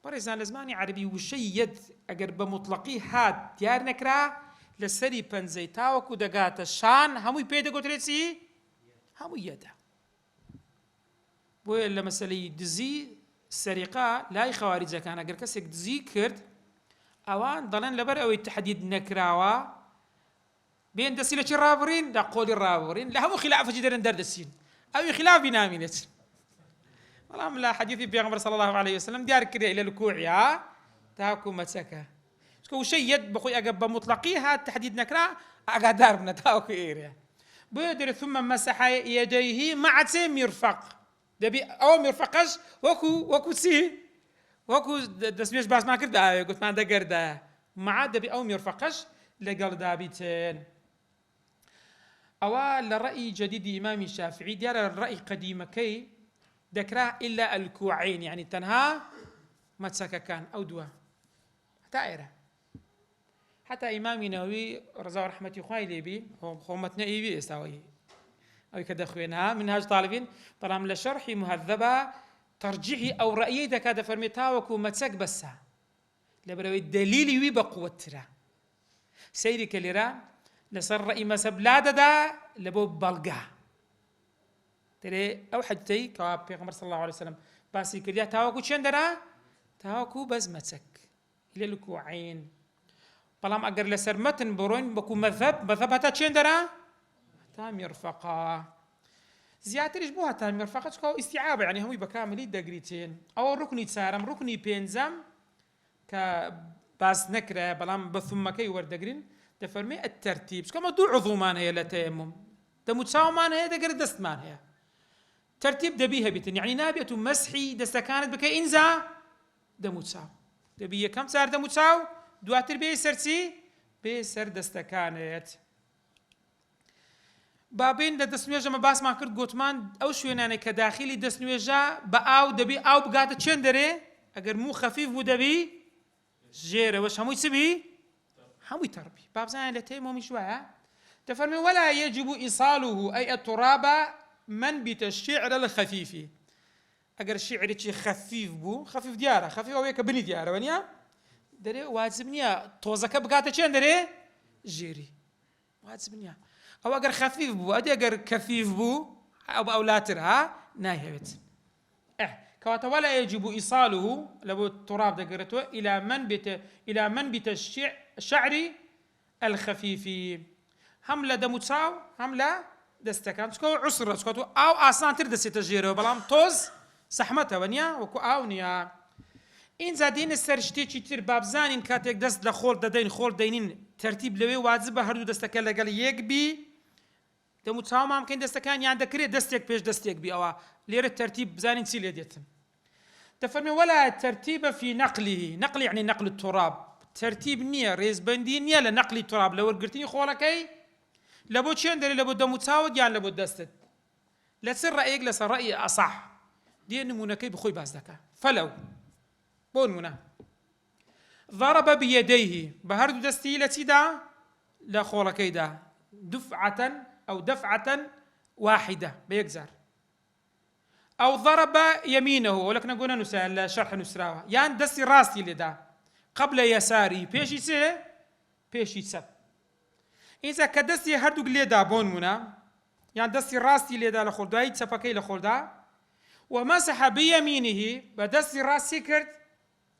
بەڕێزان لە زمانی عەرەبی وشەی یەد ئەگەر بە مطلقی هات دیار نەکرا لەسەری پەنجەی تاوەکو دەگاتە شان هەمووی پێ دەگوترێت چی؟ هەمووی یەدە. بۆیە لە مەسەلەی دزی سەریقا لای خەواریجەکان ئەگەر کەسێک دزی کرد ئەوان دەڵێن لەبەر ئەوەی تحدید نەکراوە بێن دەسی لە چی ڕابڕین؟ لە قۆلی ڕابڕین، لە هەموو خلافەکی دەرن دەردەچین، ئەوی خلافی نامینێت. بەڵام لە حەدیثی پێغەمبەر صلی الله عليه وسلم دیار کردی لە لکوعیا تاکو مەچەکە. چونکە وشەی یەد بەخۆی ئەگەر بە مطلقی هات تحدید نەکرا ئاگادار بنە تاکو ئێرە. بۆیە دەرێت ثم مسح يديه مع مرفق. دەبی ئەو مرفقەش وەکو چی؟ وەکو دەستنوێژ باسمان کرد ئاوێ گوتمان دەگەردایە. مع دەبی ئەو مرفقەش لەگەڵدا بیتن. ئەوە لە ڕەئی جەدیدی ئیمامی شافعی دیارە ڕەئی قەدیمەکەی دەکرا إلا الكوعين، يعني تەنها مەچەکەکان ئەو دووە هەتا ئێرە. حتا ئیمامی نەووی ڕەزا و ڕەحمەتی خوای لێبی خۆ مەتنە ئیوی ئێستاوەی ئەوی کە دەخوێنها منهاج طالبین، بەڵام لە شەرحی مهذەبە تەرجیحی ئەو ڕەئیەی دەکات دەفەرمێ تاوەکو مەچەک بەسە لەبەرەوەی دەلیلی وی بە قووەتترە. سەیری کە لێرە لەسەر ڕەئی مەذهب لا دەدا لە بۆ بەڵگا. دەرێ ئەو حەدیثەی کەوا پێغەمبەر صلی الله عليه وسلم باسی کردیا تاوەکو چێن دەرا؟ تاوەکو بەس مەچەک إلى الكوعين. بەڵام ئەگەر لەسەر مەتن بڕۆین بەکو مەذهب هەتا چێن دەرا؟ هەتا میرفەقا. زیاتریش بۆ هەتا میرفەقا چکە ئیستیعابە، یعنی هەمووی بەکاملی دەگریتێن. ئەوە ڕوکنی چارەم. ڕوکنی پێنجەم کە باس نەکرا بەڵام بە ثومەکەی وەردەگرین دەفەرمێ التەرتیب. چکە ئەمە دوو عوضومان هەیە لە تەیەموم، دەموچاومان هەیە دەگەرە دەستمان هەیە. ترتیب دەبی هەبیتن، یعنی نابێت و مەسحی دەستەکانت بکەی ئینجا دەموچاو. دەبی یەکەم چار دەموچاو دواتر بێ سەر چی؟ بێ سەر دەستەکانت. بابین لە دەستنوێژەمە باسمان کرد گوتمان ئەو شوێنانەی کە داخلی دەستنوێژە بە ئاو دەبی ئاو بگاتە چێن دەرێ؟ ئەگەر موو خەفیف بوو دەبی ژێرەوەش هەمووی چ بی؟ هەمووی تەڕبی. بابزانە لە تەیمۆمیش وایە دەفەرمێ ولا يجب إيصاله أي التراب منبت الشعر الخفيف. ئەگەر شعرێکی خەفیف بوو، خەفیف دیارە، خەفیف ئەوەیە کە بنی دیارەوە نییە؟ دەرێ واجب نییە تۆزەکە بگاتە چێن دەرێ؟ ژێری. واجب نییە. ئەو ئەگەر خەفیف بوو، ئەدی ئەگەر کەفیف بوو ئەو ئەولاتر ها نایهەوێت. کەواتە ولا يجب إيصاله لە بۆ تراب دەگەرێتەوە إلى منبت الشعر الخفيف، هەم لە دەموچاو هەم لە دەستەکان. چکە عوسرە، چکە ئاو ئاسانتر دەچێتە ژێرەوە بەڵام تۆز سەحمەتەوە نییە وەکو ئاو نییە. ئینجا دێنە سەر شتێکی تر بابزانین کاتێک دەست لە خۆڵ دەدەین خۆڵ دەینین تەرتیب لەوێ واجبە هەردوو دەستەکە لەگەڵ یەک بی. دەموچاومان بکەین دەستەکان یان دەکرێت دەستێک پێش دەستێک بی. ئەوە لێرە تەرتیب بزانین چی لێ دێتن. دەفەرمێ ولا ترتیب في نقله. نقل يعني نقل التراب. ترتیب نییە، ڕێزبەندی نییە لە نەقلی تراب لە وەرگرتنی خۆڵەکەی لە بۆ چێن دەرێ؟ لە بۆ دەموچاوت یان لە بۆ دەستت؟ لە چ ڕەیەک لەسەر ڕەئی ئەصح دێ نمونەکەی بخۆی باس دەکات. فەلەو بۆ نمونە ضرب بيديه بە هەردوو دەستی لە چیدا؟ لە خۆڵەکەیدا دفعة أو دفعة واحدة بە یەک جار، أو ضرب يمينه ولكن قلنا نسأل شرح نسراوه يعني دستي راستي لدا قبل يساري بيشي سه بيشي سب إذا كدستي هردوك لدا بون منا يعني دستي راستي لدا لخلدا يتسبكي لخلدا ومسح بيمينه بدستي راسي كرت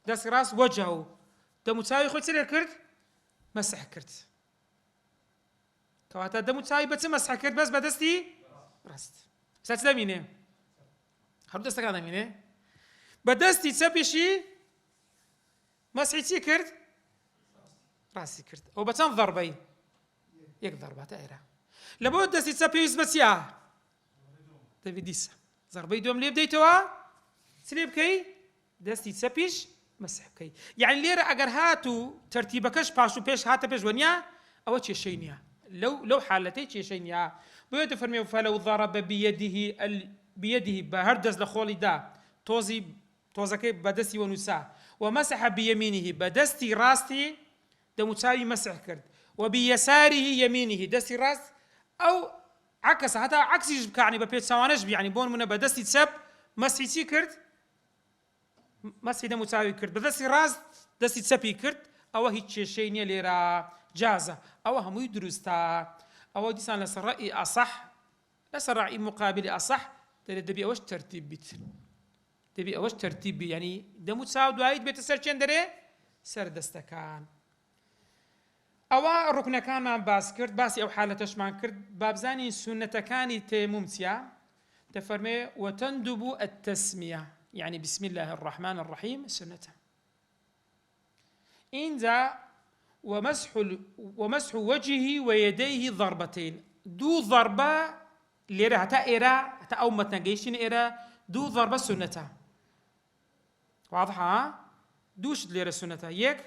دستي راس وجهه دمتساوي خلت سرير كرت مسح كرت كواتا دمتساوي بس مسح كرت بس بدستي راست ساتس دمينه هردو دستك هذا مينه بدستي تسبيشي مسحتي كرت راسي كرت او بتن ضربي يك ضربه تايره لابد دستي تسبيش بس يا تبي ديسا ضربي دوم لي بديتوا سليب كي دستي تسبيش مسح كي يعني ليره اگر هاتو ترتيبكش باشو بيش هاته بيش ونيا او تشي شينيا لو حالتي تشي شينيا بيوت فرمي فلو ضرب بيده بهردز لخولي دا توزكي بدستي ونسا ومسح بيمينه بدستي راستي دمتساوي مسح كرد وبيساره يمينه دستي راس او عكس حتى عكس يعني ببيت سوانش يعني بون من بدستي تسب مسحتي كرد مسح دمتساوي كرد بدستي راس دستي تسبي كرد او هيك شيء ليرا جازه او هم يدرستا او ديسان لسر رأي اصح لسر رأي مقابل اصح دبي اوش ترتيب بيت دبي اوش ترتيب يعني دمو تساو دوايد بيت سر چندره سر دستكان او ركن كان ما باس كرد باسي او حالتش ما كرد بابزاني سنه كان تيمومتيا تفرمي وتندب التسميه يعني بسم الله الرحمن الرحيم سنه إنذا ومسح وجهه ويديه ضربتين دو ضربه ليرة حتى إيرا حتى أو متنجيشين إيرا دو ضربة سنة واضحة دوش ليرة سنة يك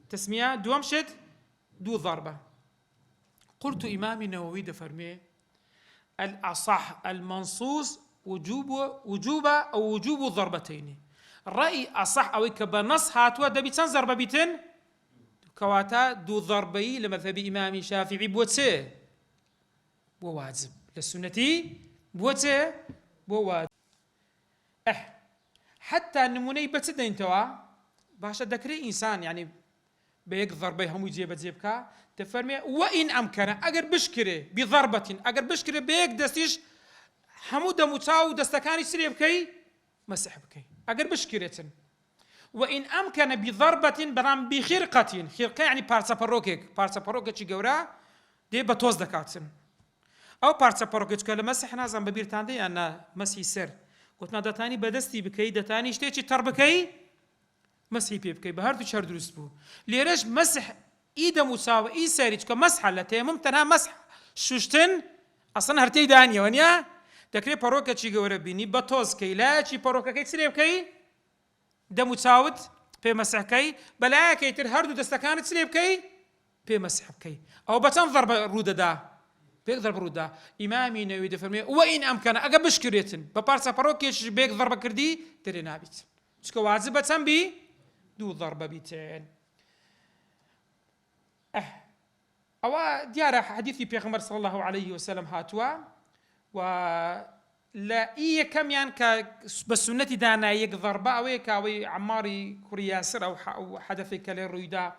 تسمية دوم شد دو ضربة قلت إمام النووي دفرمي الأصح المنصوص وجوب أو وجوب ضربتين الرأي أصح أو كبنص هاتوا دبي ضربة بيتن كواتا دو ضربي لمذهب إمام شافعي بوتسي بواجب للسنتي بوتسي بواجب حتى النموني بتدين توا باشا ذكري إنسان يعني بيك ضربي هم يجيب جيبك تفرمي وإن أمكن أجر بشكره بضربة أجر بشكره بيك دستيش حمود متاو دستكاني سريب كي مسح بكي أجر بشكرة وإن أمكن بضربة برام بخرقة خرقة يعني بارسا باروكيك شي جورا دي بتوز دكاتن أو بارسا باروكيك كلا مسح نازم ببير تاندي أنا مسحي سر قلت ما دتاني بدستي بكي دتاني اشتيتي تربكي مسحي بكي بهردو شهر درست بو ليرش مسح إيدا مساوي إي ساريج كمسح لتي ممتنها مسح شوشتن أصلا هرتي دانيا ونيا تكري باروكيك شي جورا بيني بتوز كي لا شي باروكيك سريب كي دمو تساوت بي مسح كي بلا كي ترهردو دستكانت سليب كي بي مسح كي او بتنظر برودة دا بيقدر برودة إمامي نووي دفرمي وإن أمكن أقبش كريتن ببارسا باروكيش بيك ضربة كردي تري نابت تسكو واجبة تنبي دو ضربة بيتين أو ديارة حديثي بيغمبر صلى الله عليه وسلم هاتوا و لا إيه كم يعني بسنة دانا يك ضربة أو عماري كرياسر أو حدث كلي رويدا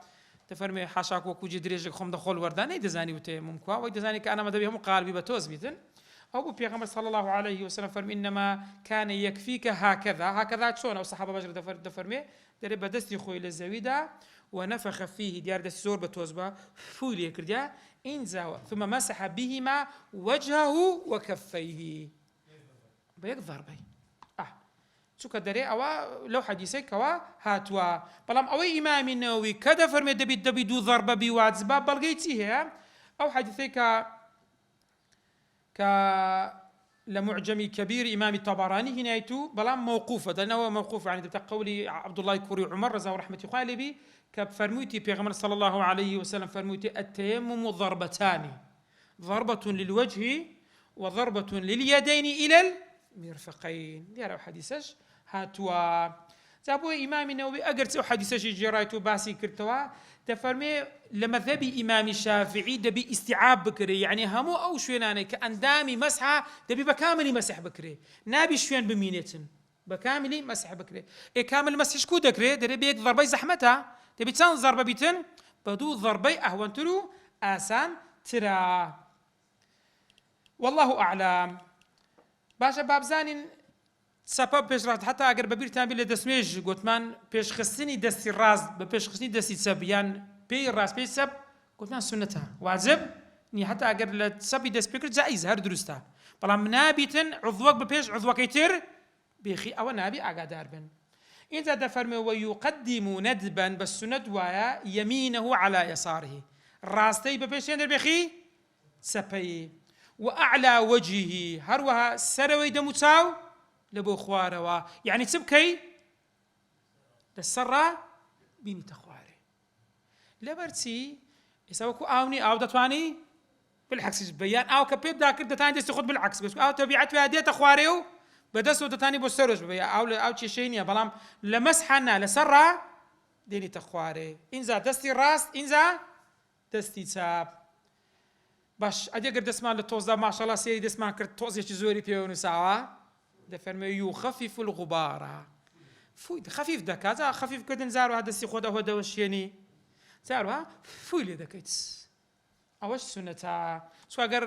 تفرمي حاشاك وكو جدريجك خم دخول وردان يدزاني وتيممكوا ويدزاني كأنا مدبيهم قالبي بتوز بيتن أو بيغمبر صلى الله عليه وسلم فرمي إنما كان يكفيك هكذا تشون أو صحابة بجر دفرمي دري بدستي خوي للزويدة ونفخ فيه ديار دست زور بتوزبا فولي كرديا إنزا ثم مسح بهما وجهه وكفيه بيك ضربي شو كدري أو لو حديثي كوا هاتوا بلام أوي إمام النووي كذا فرمي دبي دو ضربة بواجبة بلغيتي هي أو حديثي ك لمعجم كبير إمام الطبراني هنايتو بلام موقوفة لأنه موقوف يعني قولي عبد الله كوري عمر رضاه رحمة خالبي كفرموتي بيغمر صلى الله عليه وسلم فرموتي التيمم ضربتان ضربة للوجه وضربة لليدين إلى المرفقين ديارو حديثش هاتوا جا بۆ ئیمامی نەوەوی ئەگەر چ حەدیثەشی جێڕایت و باسی کردەوە دەفەرمێ لە مەذهبی ئیمامی شافعی دەبی ئیستیعاب بکرێ، یعنی هەموو ئەو شوێنانەی کە ئەندامی مەسحە دەبی بە کاملی مەسح بکرێ، نابی شوێن بمینێتن، بە کاملی مەسح بکرێ. کامل مەسحش کو دەکرێت دەرێ بە یەک ضەربەی زەحمەتە، دەبی چەند ضەربە بیتن؟ بە دوو ضەربەی ئەهوەنتر و ئاسان ترا. والله أعلم. باشە بابزانین سەپە پێشڕات حتا ئەگەر بەبیرتان بێت لە دەستمێژ گوتمان پێشخستنی دەستی ڕاست بە پێشخستنی دەستی چەپ یان پێی ڕاست پێی چەپ گوتمان سونەتە واجب نی، حتا ئەگەر لە چەپی دەست پێ کرد جائیز هەر دروستە، بەڵام نابیتن عضوەک بە پێش عضوەکەی تر بێخی ئەوە نابی ئاگادار بن. اینجا دەفەرمێ وەیوقەدیمو نەدبەن بە سونەت وایە یەمینەه عەلا یەسارهی، ڕاستەی بە پێشیان دەربێخی چەپەی، وأعلى وجهه هروها سروي دموتاو لبو خواروا، يعني تبكي للسرة بيني تخواري لبرتي يسوكو آوني أو دتواني بالعكس بيان أو كبيب داكر دتاني دستي خد بالعكس بس أو تبيعت في هدية تخواريو بدسو دتاني بوسروش بيا أو تشيشينيا بلام لمسحنا لسرة ديني تخواري إنزا دستي راس إنزا دستي تاب باش ئەگەر دەستمان لە تۆزدا ماشەڵا سێری دەستمان کرد تۆزێکی زۆری پێوە نووساوە دەفەرمێ یوخەفیف الغوبارە، فوی خەفیف دەکات. خەفیفکردن زاروها دەستی خۆدا هۆ دەوەشێنی زاروها فوی لێ دەکەیت، ئەوەش سونەتە. چۆ ئەگەر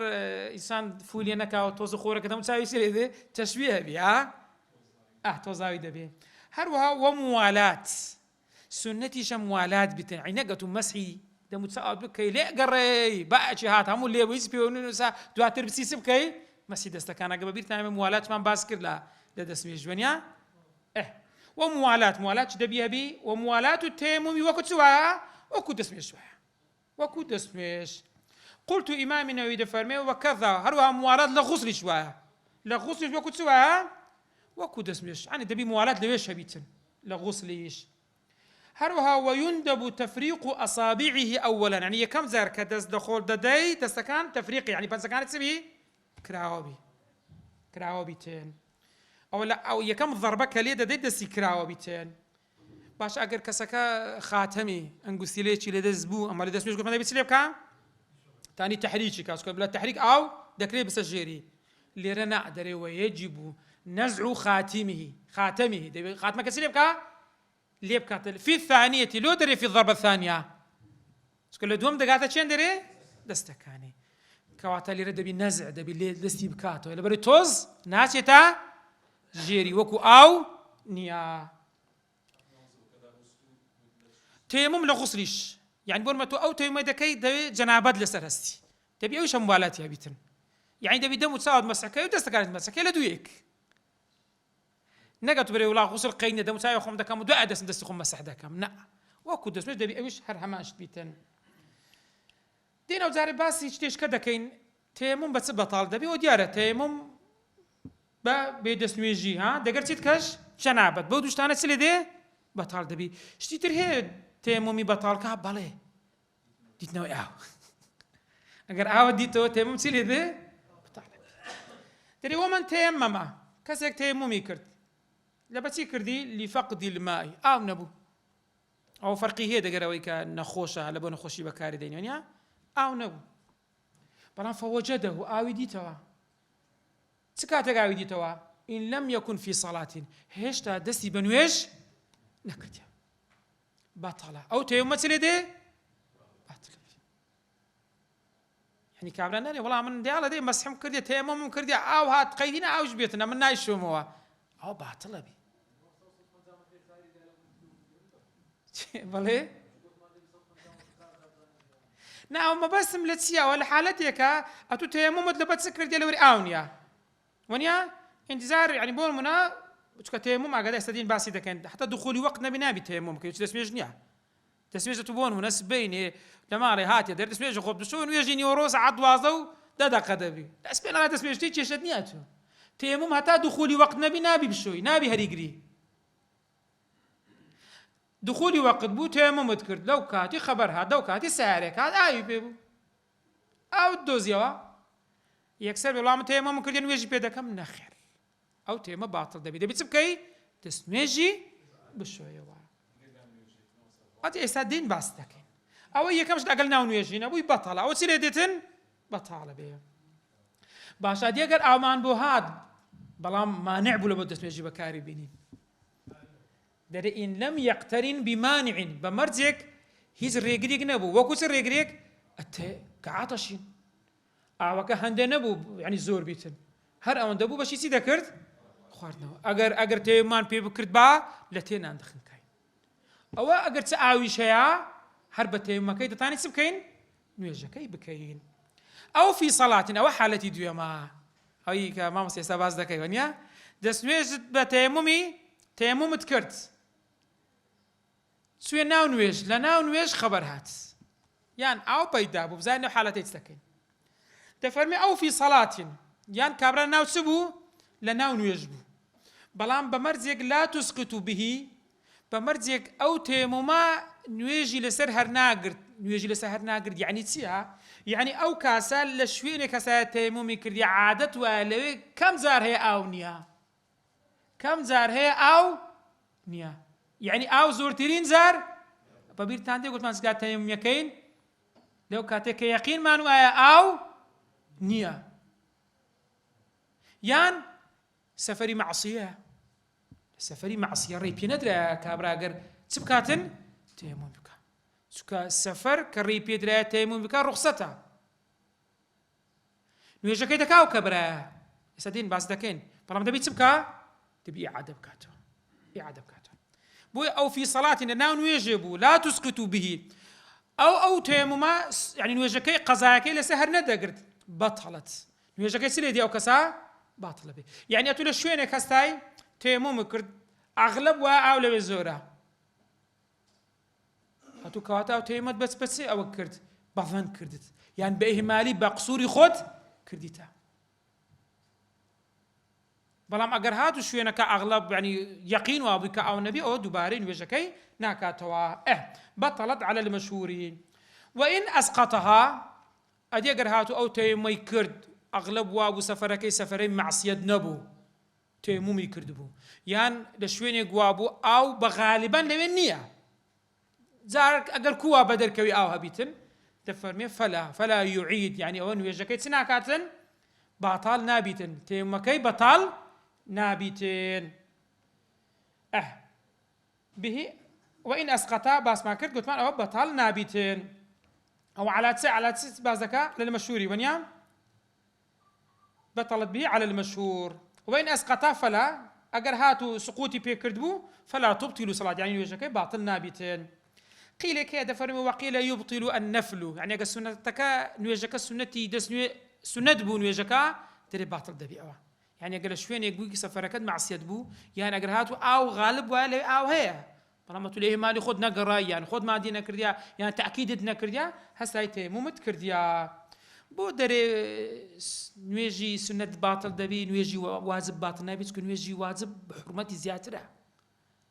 ئینسان فوی لێ نەکاوە تۆز خۆرەکە دەموچاوی سێ دێ تەشبیه هەبی تۆزاوی دەبێ. هەروەها وەموالات سنەتیشە موالات بتن، عینەگەت و مەسحی دەموچاوت بکەی لێ گەڕێی باچی هات هەموو لێوەیس پێوە نووسا دواتر بچیس بکەی مەسی دەستەکان. ئەگە بەبیرتانە موالاتمان باس کرد لە دەستمێژ ژوێنیا وموالات موالات دەبی هەبی وموالات و تەیەمومی وەکو چوایە وەکو دەستمێژ وایە وەکو دەستمێژ. قلت ئیمامی نەووی دەفەرمێ وەکەذا هەروەها موالات لە غوسلیش وایە، لە غوسلیش وەکو چوایە وەکو دەستمێژ، یعنی دەبی موالات لەوێش هەبیتن لە غوسلیش. هروها ويندب تفريق أصابعه أولا، يعني كم زار كدس دخول ددي دستكان تفريق، يعني بس كانت تسبي كراوبي تين أو لا أو يكم ضربة كليه ددي دسي كراوبي تين باش أجر كسكا خاتمي أنجوسيليتش لدزبو أما لدزمش قلت ما ده بيصير بكام تاني تحريكي كاسكو بلا تحريك أو دكري بسجيري لرنا دري ويجب نزع خاتمه خاتمه كسير بكام ليه بكاتل في الثانية لو دري في الضربة الثانية سكول دوم دقاتا چين دري دستكاني كواتا لي رد نزع دبي لي دستي بكاتو الا بري توز ناسيتا جيري وكو او نيا تيمم لغسليش، يعني بورمتو او تيمم دكاي دبي جنابات لسرستي تبي اوش موالات يا بيتن، يعني دبي دم تساعد مسكاي ودستكانت مسكاي لدويك نقط بري ولا غسل قينه دم سايو خم دكم دو ادس دست خم مسح دكم نا وكو دس دبي اوش هر هماش بيتن دينا وزاري باسي تشتيش كدا كاين تيمم بس بطال دبي ودياره تيمم با بيدس ميجي دقرتي كاش جنابت بودوش تانا سلي دي بطال دبي شتي تر هي تيممي بطال كا بالي ديت نو اگر ديتو تيمم سلي دي بطال تري ومن تيمم كسك تيممي كرت لبتي كردي لفقد الماء أو نبو أو فرقي هي دقروي كنخوشة لبو نخوشي بكاري دين يعني أو نبو بلان فوجده أو ديتوا سكاتك أو ديتوا إن لم يكن في صلاة هشتا دستي بنويش نكتيا بطلة أو تيوم مسلي دي بطلة يعني كابرانا لي والله من ديالا دي مسحم كردي تيمم كردي أو هات قيدنا أو جبيتنا من نايشو موا أو باطلة بي بلي نعم ما بس ملتسيا ولا حالتك أتو تيمم لبت سكر ديال وري أونيا ونيا انتظار يعني بول منا بتشك تيمم قاعد يستدين باسي ده كان حتى دخولي وقت نبي نبي تيمم كي تسميج نيا تسميج تبون وناس بيني لما ري هاتي در تسميج خب شو ويجيني وروس عض وازو ده قدبي تسميج انا تسميج تي شدنياتو تيمم حتى دخولي وقت نبي بشوي نبي هريقري دخولي وقت بو تيمم تكرد لو كاتي خبر هذا لو كاتي سعرك هذا اي بيبو او الدوزيوا يكسر والله ما تيمم كردين ويجي بيدك من اخر او تيمم باطل دبي تبكي تسميجي بشۆیەوە. ئەتی ئێستا دین باس دەکەین. ئەوە یەکەمش لەگەڵ ناو نوێژی نەبووی بەتەڵە. ئەوە چی لێ دێتن؟ بەتاڵە بێ. باشە دیەگەر ئاومان بۆ هات بەڵام مانع بوو لە بۆ دەستنوێژی بەکاری بینین. دەرێ ئین لەم یەقتەرین بیمانعین بە مەرجێک هیچ ڕێگریک نەبوو. وەکو چ ڕێگرێک؟ ئەتێ کە عاتەشین. ئاوەکە هەندێ نەبوو یعنی زۆر بیتن. هەر ئەوەندە بوو بەشی چی دەکرد؟ خواردنەوە. ئەگەر تێمان پێ بکرد با لە تێنان دەخنکای. ئەوە ئەگەر چ ئاویش هەیە هەر بە تێمەکەی دەتانی چ بکەین؟ نوێژەکەی بکەین. ئەو فی سەڵاتین ئەوە حالەتی دوێمە. ئەوەی کە مامۆستا ئێستا باس دەکەی وەنیا دەستنوێژت بە تەیەمومت کرد. سوێ ناو نوێژ لە ناو نوێژ خەبەر هات. یان ئاو پەیدا بوو بزانین لەو حالەتەی چ دەکەین. دەفەرمێ ئەو فی سەڵاتین یان کابرا ناو چ بوو؟ لە ناو نوێژ بوو. بەڵام بە مەرجێک لا تسقط بهی بە مەرجێک ئەو تێموما نوێژی لەسەر هەر ناگرت. نوێژی لەسەر هەر ناگرت یعنی چییە؟ یعنی ئەو کاسە لە شوێنێک کەسایە تەیمومی کردی عادەت وایە لەوێ کەم جار هەیە ئاو نییە. کەم جار هەیە ئاو نییە. یعنی ئاو زۆرترین جار بەبیرتان دێ گوتمان چگات تەیمومیەکەین لەو کاتێک کە یەقینمان وایە ئاو نییە. یان سەفەری مەعسیە. سەفەری مەعسیە ڕێی پێ نەدرایە کابراگەر چ بکاتن؟ تەیەموم بکە. چونکە سەفەر کە ڕێی پێ درایە تەیەموم بکە ڕوخسەتە. نوێژەکەی دەکا و کەبرایە. ئێستا دین باس دەکەین. بەڵام دەبی چ بکە؟ دەبی ئیعادە بکاتەوە. ئیعادە بکاتەوە. بۆیە ئەو فی سەڵاتی لە ناو نوێژێ بوو لا تسقط بهی. ئەو تەیەموما یعنی نوێژەکەی قەزایەکەی لەسەر هەر نەدەگرت بەتەڵەت. نوێژەکەی چ لێ دی ئەو کەسە؟ باتڵە بێ. یعنی ئەتوو لە شوێنێک هەستای تەیەموم کرد ئەغلب وایە ئاو لەوێ زۆرە. هەتوو کەواتە ئەو تەیەمەت بەس بەچێ ئەوە کرد؟ بەڤەن کردت. یان بە ئیهمالی بە قسووری خۆت کردیتە. بەڵام ئەگەر هاتو شوێنەکە ئەغلب یعنی یەقین وابووی کە ئەو نەبی ئەوە دووبارەی نوێژەکەی ناکاتەوە. بەتەڵەت عەلە المەشهوری. وئین ئەسقەتەها ئەدی ئەگەر هاتو ئەو تەیەمومەی کرد ئەغلب وابوو سەفەرەکەی سەفەرەی مەعسیەت نەبوو تەیەمومی کرد بوو یان لە شوێنێک وابوو ئاو بە غالیبەن لەوێ نییە. جار ئەگەر کووا بە دەرکەوی ئاو هەبیتن دەفەرمێ فەلا یوعید یعنی ئەوە نوێژەکەی چ ناکاتن؟ باتاڵ نابیتن. تەیەمومەکەی بەتاڵ نابیتن. بهی وئین ئەسقەتا باسمان کرد گوتمان ئەوە بەتاڵ نابیتن. ئەو عەلات چ باس دەکا لە مەشهوری وەنیا؟ بطلت به على المشهور. وين أسقطا فلا أجر هاتو سقوطي بيكرد بو فلا تبطل صلاة يعني نويجك باطل نابتين. قيل كذا فرمي وقيل يبطل النفل يعني أجر سنتك نويجك سنتي دس سنة بو نويجك تري باطل دبيعة. يعني أجر شوين يقولك سفركت معصية بو يعني أجر هاتو أو غالب ولا أو هي طالما تقول إيه مالي خد نقرا يعني خد ما دينا كرديا يعني تأكيد نكرديا هسايته مو متكرديا. بۆ دەرێ نوێژی سنەت باتڵ دەبی نوێژی واجب باتڵ نابی چکە نوێژی واجب بە حورمەتی زیاترە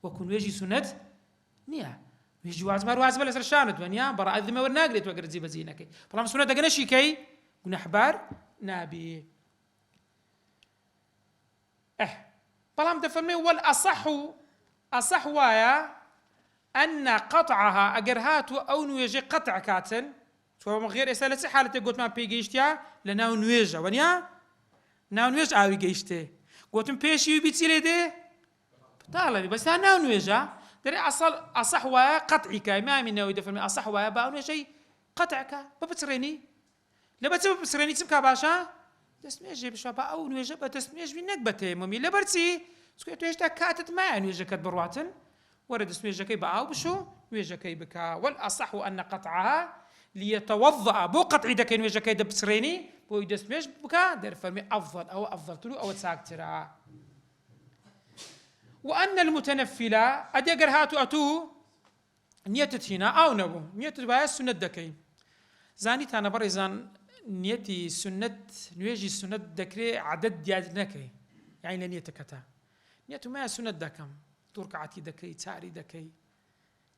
وەکو نوێژی سنەت نییە. نوێژی واجب هەر واجبە لەسەر شانت وەنیا بەڕای دمە وەرناگرێت وەگەر جێبەجێ نەکەی. بەڵام سنەت ئەگەر نەشیکەی گونەحبار نابی. بەڵام دەفەرمێ ئەصەح وایە ئەن قەطعها ئەگەر هاتووە ئەو نوێژەی قەطع کاتن فما غير إسألة شيء حالة قلت ما بيجيشتيا لنا ونويجا ونيا ناونويج عاوي جيشته قلت بيشي بيتصير ده طالبي بس أنا ناونويجا دري أصح ويا قطعك ما من نويد فيلم أصح ويا باوني شيء قطعك ببصريني لما تبى بصريني تبكى باشا تسميج بشباب أو نويجا بتسميج بنكبته ممي لبرتي سكوت ويشتا كاتت ما نويجا كات برواتن ورد اسميجا كي باو بشو نويجا كي بكا والأصح أن قطعها ليتوضأ بو قطعي دكين وجه كيد بسريني بو يدسمش بكا در فرمي أفضل تلو أو تساكترا. وأن المتنفلة أدي أجر هاتو أتو نيتت هنا أو نبو نيتت بايا سنة دكين زاني تانا بريزان نيتي سنة نويجي سنة دكري عدد دياد نكي يعني نيتك كتا نيتو ما سنة دكم تركعتي دكي تاري دكي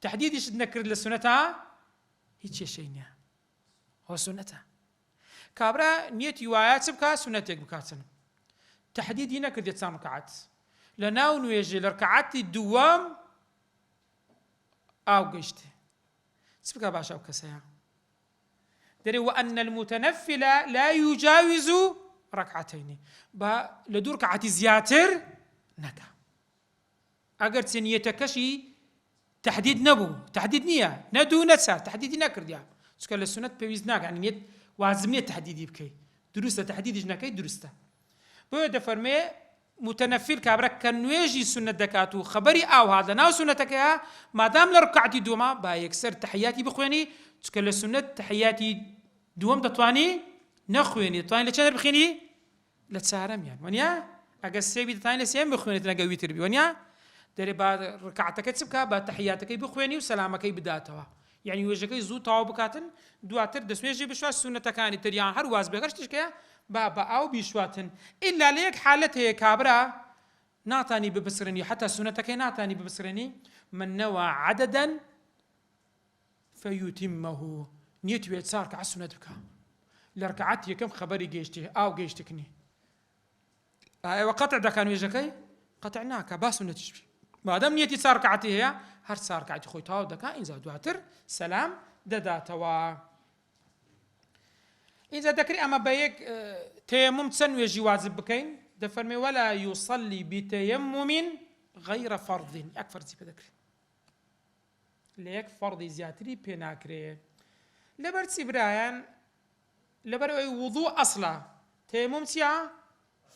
تحديدش نكر للسنة هیچ شيء نيا هو سنته كابرا نيتي وايات بكا سنتك بكاتن تحديد هنا كدي تسام ركعات لناو نويجي الركعات الدوام ئاو گەیشتێ چ بکە باشە ئەو کەسەیە دەرێ وأن المتنفل لا يجاوز ركعتين با لە دوو ڕکعەتی زیاتر نەکە ئەگەر چ نیەتەکەشی تحدید نەبوو تحدید نییە نەدوو نەچە تحدیدی نەکردیا چکە لە سونەت پێویست ناکە نیەت وازم نییە تحدیدی بکەیت دروستە تحدیدیش نەکەی دروستە بۆیە دەفەرمێ متنفل کابرا کە نوێژی سونەت دەکات و خەبەری ئاو هات لە ناو سونەتەکەیە مادام لە ڕکعەتی دووەمە با یەکسەر تحیاتی بخوێنی چکە لە سونەت تحیاتی دووەم دەتوانی نەخوێنی دەتوانی لە چەندە بخوێنی لە چارەمیان وەنیا ئەگەر سێوی دەتوانی لە سێم بخوێنیت نەگە ویتر بی وەنیا دەرێ با ڕکعەتەکە چ بکە با تحیاتەکەی بخوێنی و سەلامەکەی بداتەوە یعنی وێژەکەی زوو تەواو بکاتن دواتر دەستنوێژی بشوات سونەتەکانی تریان هەر واز بێگەر شتێکەیە با بە ئاو بیشواتن ئیلا لە یەک حالەت هەیە کابرا ناتانی ببسرێنی حتا سونەتەکەی ناتانی ببسرێنی من نەوە عەدەدەن فەیوتیمەهو نیەتی وێت چار ڕکعەت سونەت بکە لە ڕکعەت یەکەم خەبەری گەیشتی ئاو گەیشتکنی ئێوە قەتع دەکا نوێژەکەی قەتع ناکە با سونەتیش بی مادەم نیەتی چار ڕکعەتی هەیە هەر چار ڕکعەتی خۆی تەواو دەکا ئینجا دواتر سەلام دەداتەوە اینجا دەکری ئەمە بە یەک تەیەموم چەند نوێژی واجب بکەین دەفەرمێ وەلا یوصەلی بتەیەموم غەیرە فەرض یەک فەرزی پێ دەکرێت لە یەک فەرضی زیاتری پێ ناکرێت لەبەر چی برایان لەبەر ئەوەی وضوء ئەسڵە تەیەموم چییە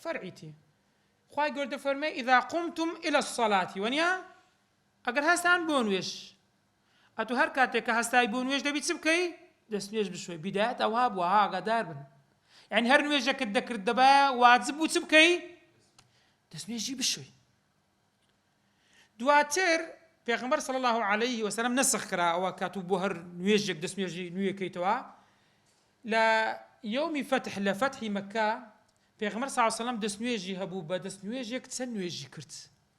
فەرعیتی خوای گەورە دەفەرمێ ئیذا قمتم إلى الصلاة وەنیا ئەگەر هەستان بۆ نوێژ ئەتوو هەر کاتێک کە هەستای بۆ نوێژ دەبی چ بکەی دەست نوێژ بشوێ بیدایەت ئەوها بووە ئاگادار بن یعنی هەر نوێژەکەت دەکرد دەبا واجب بوو چ بکەی دەست نوێژی بشوێ دواتر پێغەمبەر صلی الله عليه وسلم نسخ کرا ئەوە کاتوو بۆ هەر نوێژێک دەست نوێژی نوێکەیتەوە لە یومی فتح لە فتحی مەکە پێغەمبەر صلی الله عليه وسلم دەست نوێژی هەبوو بە دەست نوێژێک چەند نوێژی کرد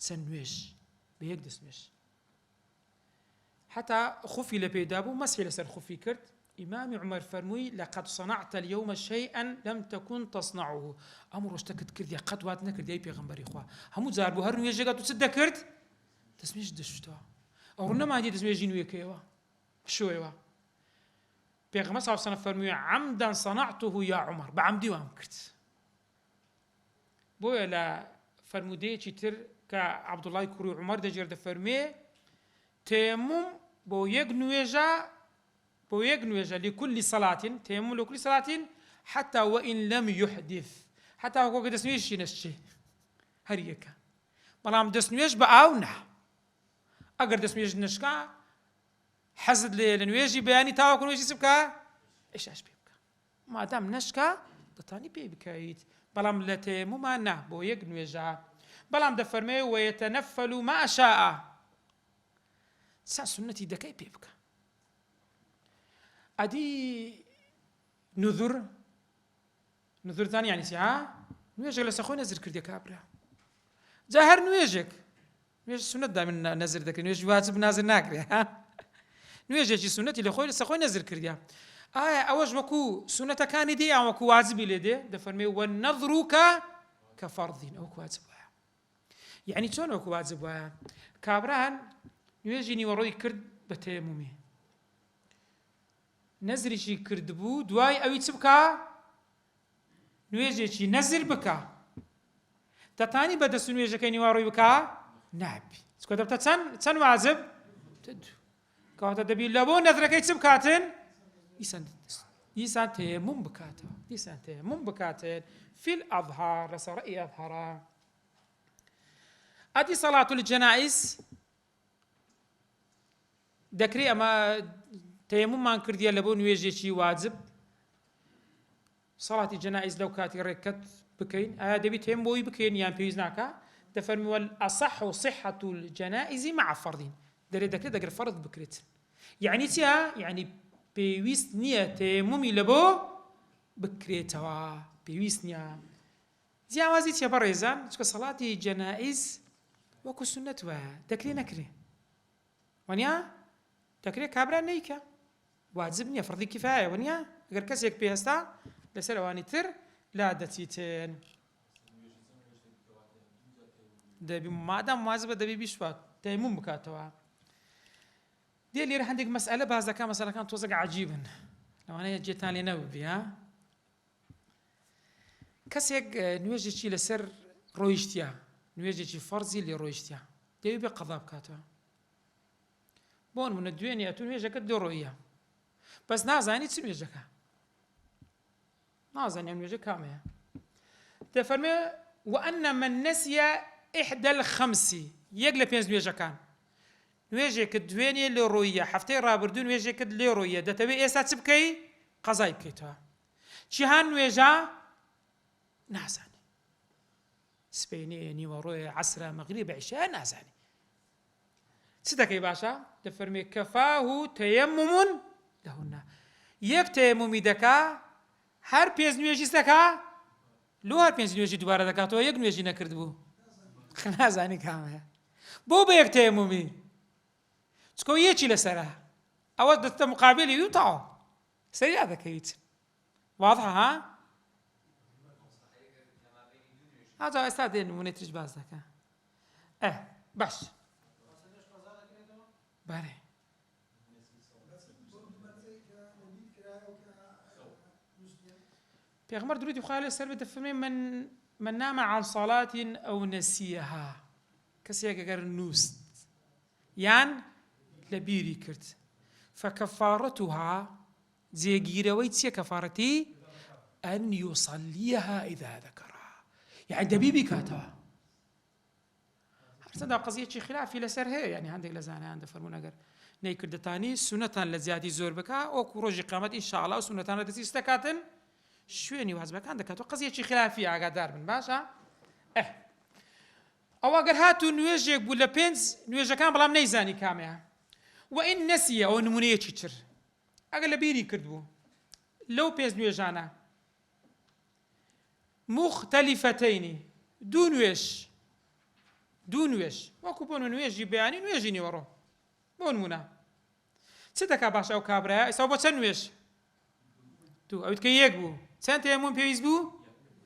چەند نوێژ بە یەک دەست نوێژ حتى خفي لبيدابو مسح لسر خفي كرت إمام عمر فرموي لقد صنعت اليوم شيئا لم تكن تصنعه أمر اشتكت كرد يا قد وات نكرد يا بيغمبري إخوة همو زاربو هر نويجا قد تسد كرت تسميش دشتوا أو رنما عندي تسميجي نويكيوا شو ايوا بيغمبر صلى الله عليه وسلم فرموي عمدا صنعته يا عمر بعمدي وام كرت بويا لا فرمودي تشتر كعبد الله كوري عمر دجر دفرمي تيمم بو يك نويجا لكل صلاة تيمم لكل صلاة حتى وإن لم يحدث حتى هو قد اسميش نشي هريكا بلام دسنويش بأونا أقر دسنويش نشكا حسد لنويجي بياني تاو كنويجي سبكا إيش بيبكا ما دام نشكا دتاني بيبكايت بلام لتيمم ما بو يك نويجا بلام دفرمي ويتنفل ما شاء سنتي دكاي بيبكا أدي نذر ثاني يعني ساعة نويجك لسخوي نزر كردي كابرا جاهر نويجك سنة دائما نزر ذاك نويج واجب نازل ناكري ها نويجك سنتي لخوي لسخوي نزر كردي أوج وكو سنة كان دي أو وكو واجب لدي دفرمي والنظر كفرض أو واجب يعني شلون وكو واجب كابران نوێژی وەڕۆی کرد بە تەیەمومی نەزریشی کردبوو دوای ئەوی چ بکە نوێژێکی نەزر بکە دەتانی بە دەست و نوێژەکەی نیوەڕۆی بکە نابی چکە دەبتە چەند واجب کەواتە دەبی لە بۆ نەزرەکەی چ بکاتن دیسان تەیەموم بکاتەوە دیسان تەیەموم بکاتن فی الأظهار لەسەر ڕەئی ئەظهەرە ئەدی سەڵات الجەنائز دەکرێ ئەمە تەیەموممان کردیە لە بۆ نوێژێکی واجب سەڵاتی جەنائز لەو کاتی ڕێککەت بکەین ئایا دەبی تەیەم بۆی بکەین یان پێویست ناکە دەفەرمی والأصح صحة الجنائز مع فرض دەکرێت ئەگەر فەرض بکرێت یعنی چیە یعنی پێویست نییە تەیەمومی لە بۆ بکرێتەوە پێویست نییە جیاوازی چیە بەڕێزان چکە سەڵاتی جەنائز وەکو سونەت وایە دەکرێ نەکرێ وەنیا دەکرێت کابرا نەیکە واجب نییە فەرضی کیفایە وەنیا ئەگەر کەسێک پێهێستا لەسەر ئەوانی تر لا دەچیتن دەبی مادام واجبە دەبی بیشوات تەیەموم بکاتەوە دێ لێرە هەندێک مەسئلە باز دەکا مەسەلەکان تۆزێک عەجیبن لەوانەیە جێتان لێ نەببی ها کەسێک نوێژێکی لەسەر ڕۆیشتیا نوێژێکی فەرزی لێ ڕۆیشتیا دەوێت بێ قەضا بکاتەوە بۆ نمونە دوێنێ تو نوێژەکەت دۆ ڕۆیە بەس نازانی چ نوێژەکە نازانێ نوێژە کامەیە دەفەرمێ وأن من نسي إحدى الخمس یەک لە پێنج نوێژەکان نوێژێکت دوێنێ لێ ڕۆیە هەفتەی ڕابردوو نوێژێکت لێ ڕۆیە دەتەوێت ئێستا چ بکەی قەزای بکەیتەوە چیهان نوێژە نازانی سبەینێ نیوەڕۆیە عەسرە مەغریب عیشا نازانی چ دەکەی باشە دەفەرمێ کەفاه تەیەمم لەهن یەک تەیەممی دەکا هەر پێنج نوێژی دەکا لۆ هەر پێنج نوێژی دووبارە دەکاتەوە یەک نوێژی نەکرد بوو نازانی کامەیە بۆ بە یەک تەیەممی چکۆ یەکی لەسەرە ئەوە دەستە مقابلی و تاوە سەریا دەکەیت واضحە ها هذا ئێستا دێ نمونەی تریش باز دەکە باش بەڵێ پێغەمبەر درودی خوا لەسەر بێت دەفەرمێ من نام عن صلاة أو نسيها کەسێک ئەگەر نووست یان لەبیری کرد فكفارتها جێگیرەوەی چییە کەفارەتی أن يصليها إذا ذكرها يعني دەبی بیکاتەوە هەرچەندە قەزیەکی خلافی لەسەر هەیە یعنی هەندێک لە زانایان دەفەرمون ئەگەر نەیکردەتانی سونەتان لە زیادی زۆر بکا وەکو ڕۆژی قیامەت ئینشاءالله و سونەتانە دەستی دەکاتن شوێنی واجبەکان دەکاتەوە قەزیەکی خلافی ئاگادار بن باشە ئەو ئەگەر هاتوو نوێژێک بوو لە پێنج نوێژەکان بەڵام نەیزانی کامەیە وئین نەسیە ئەوە نمونەیەکی تر ئەگەر لە بیری کردبوو لەو پێنج نوێژانە مختەلیفەتەینی دوو نوێژ وەکو بۆ نوێژی بەیانی نوێژی نیوەڕۆ بۆ نمونە چ دەکا باشە ئەو کابرایە ئێستا بۆ چەند نوێژ دوو ئەویت کە یەک بوو چەند تەیەموم پێویست بوو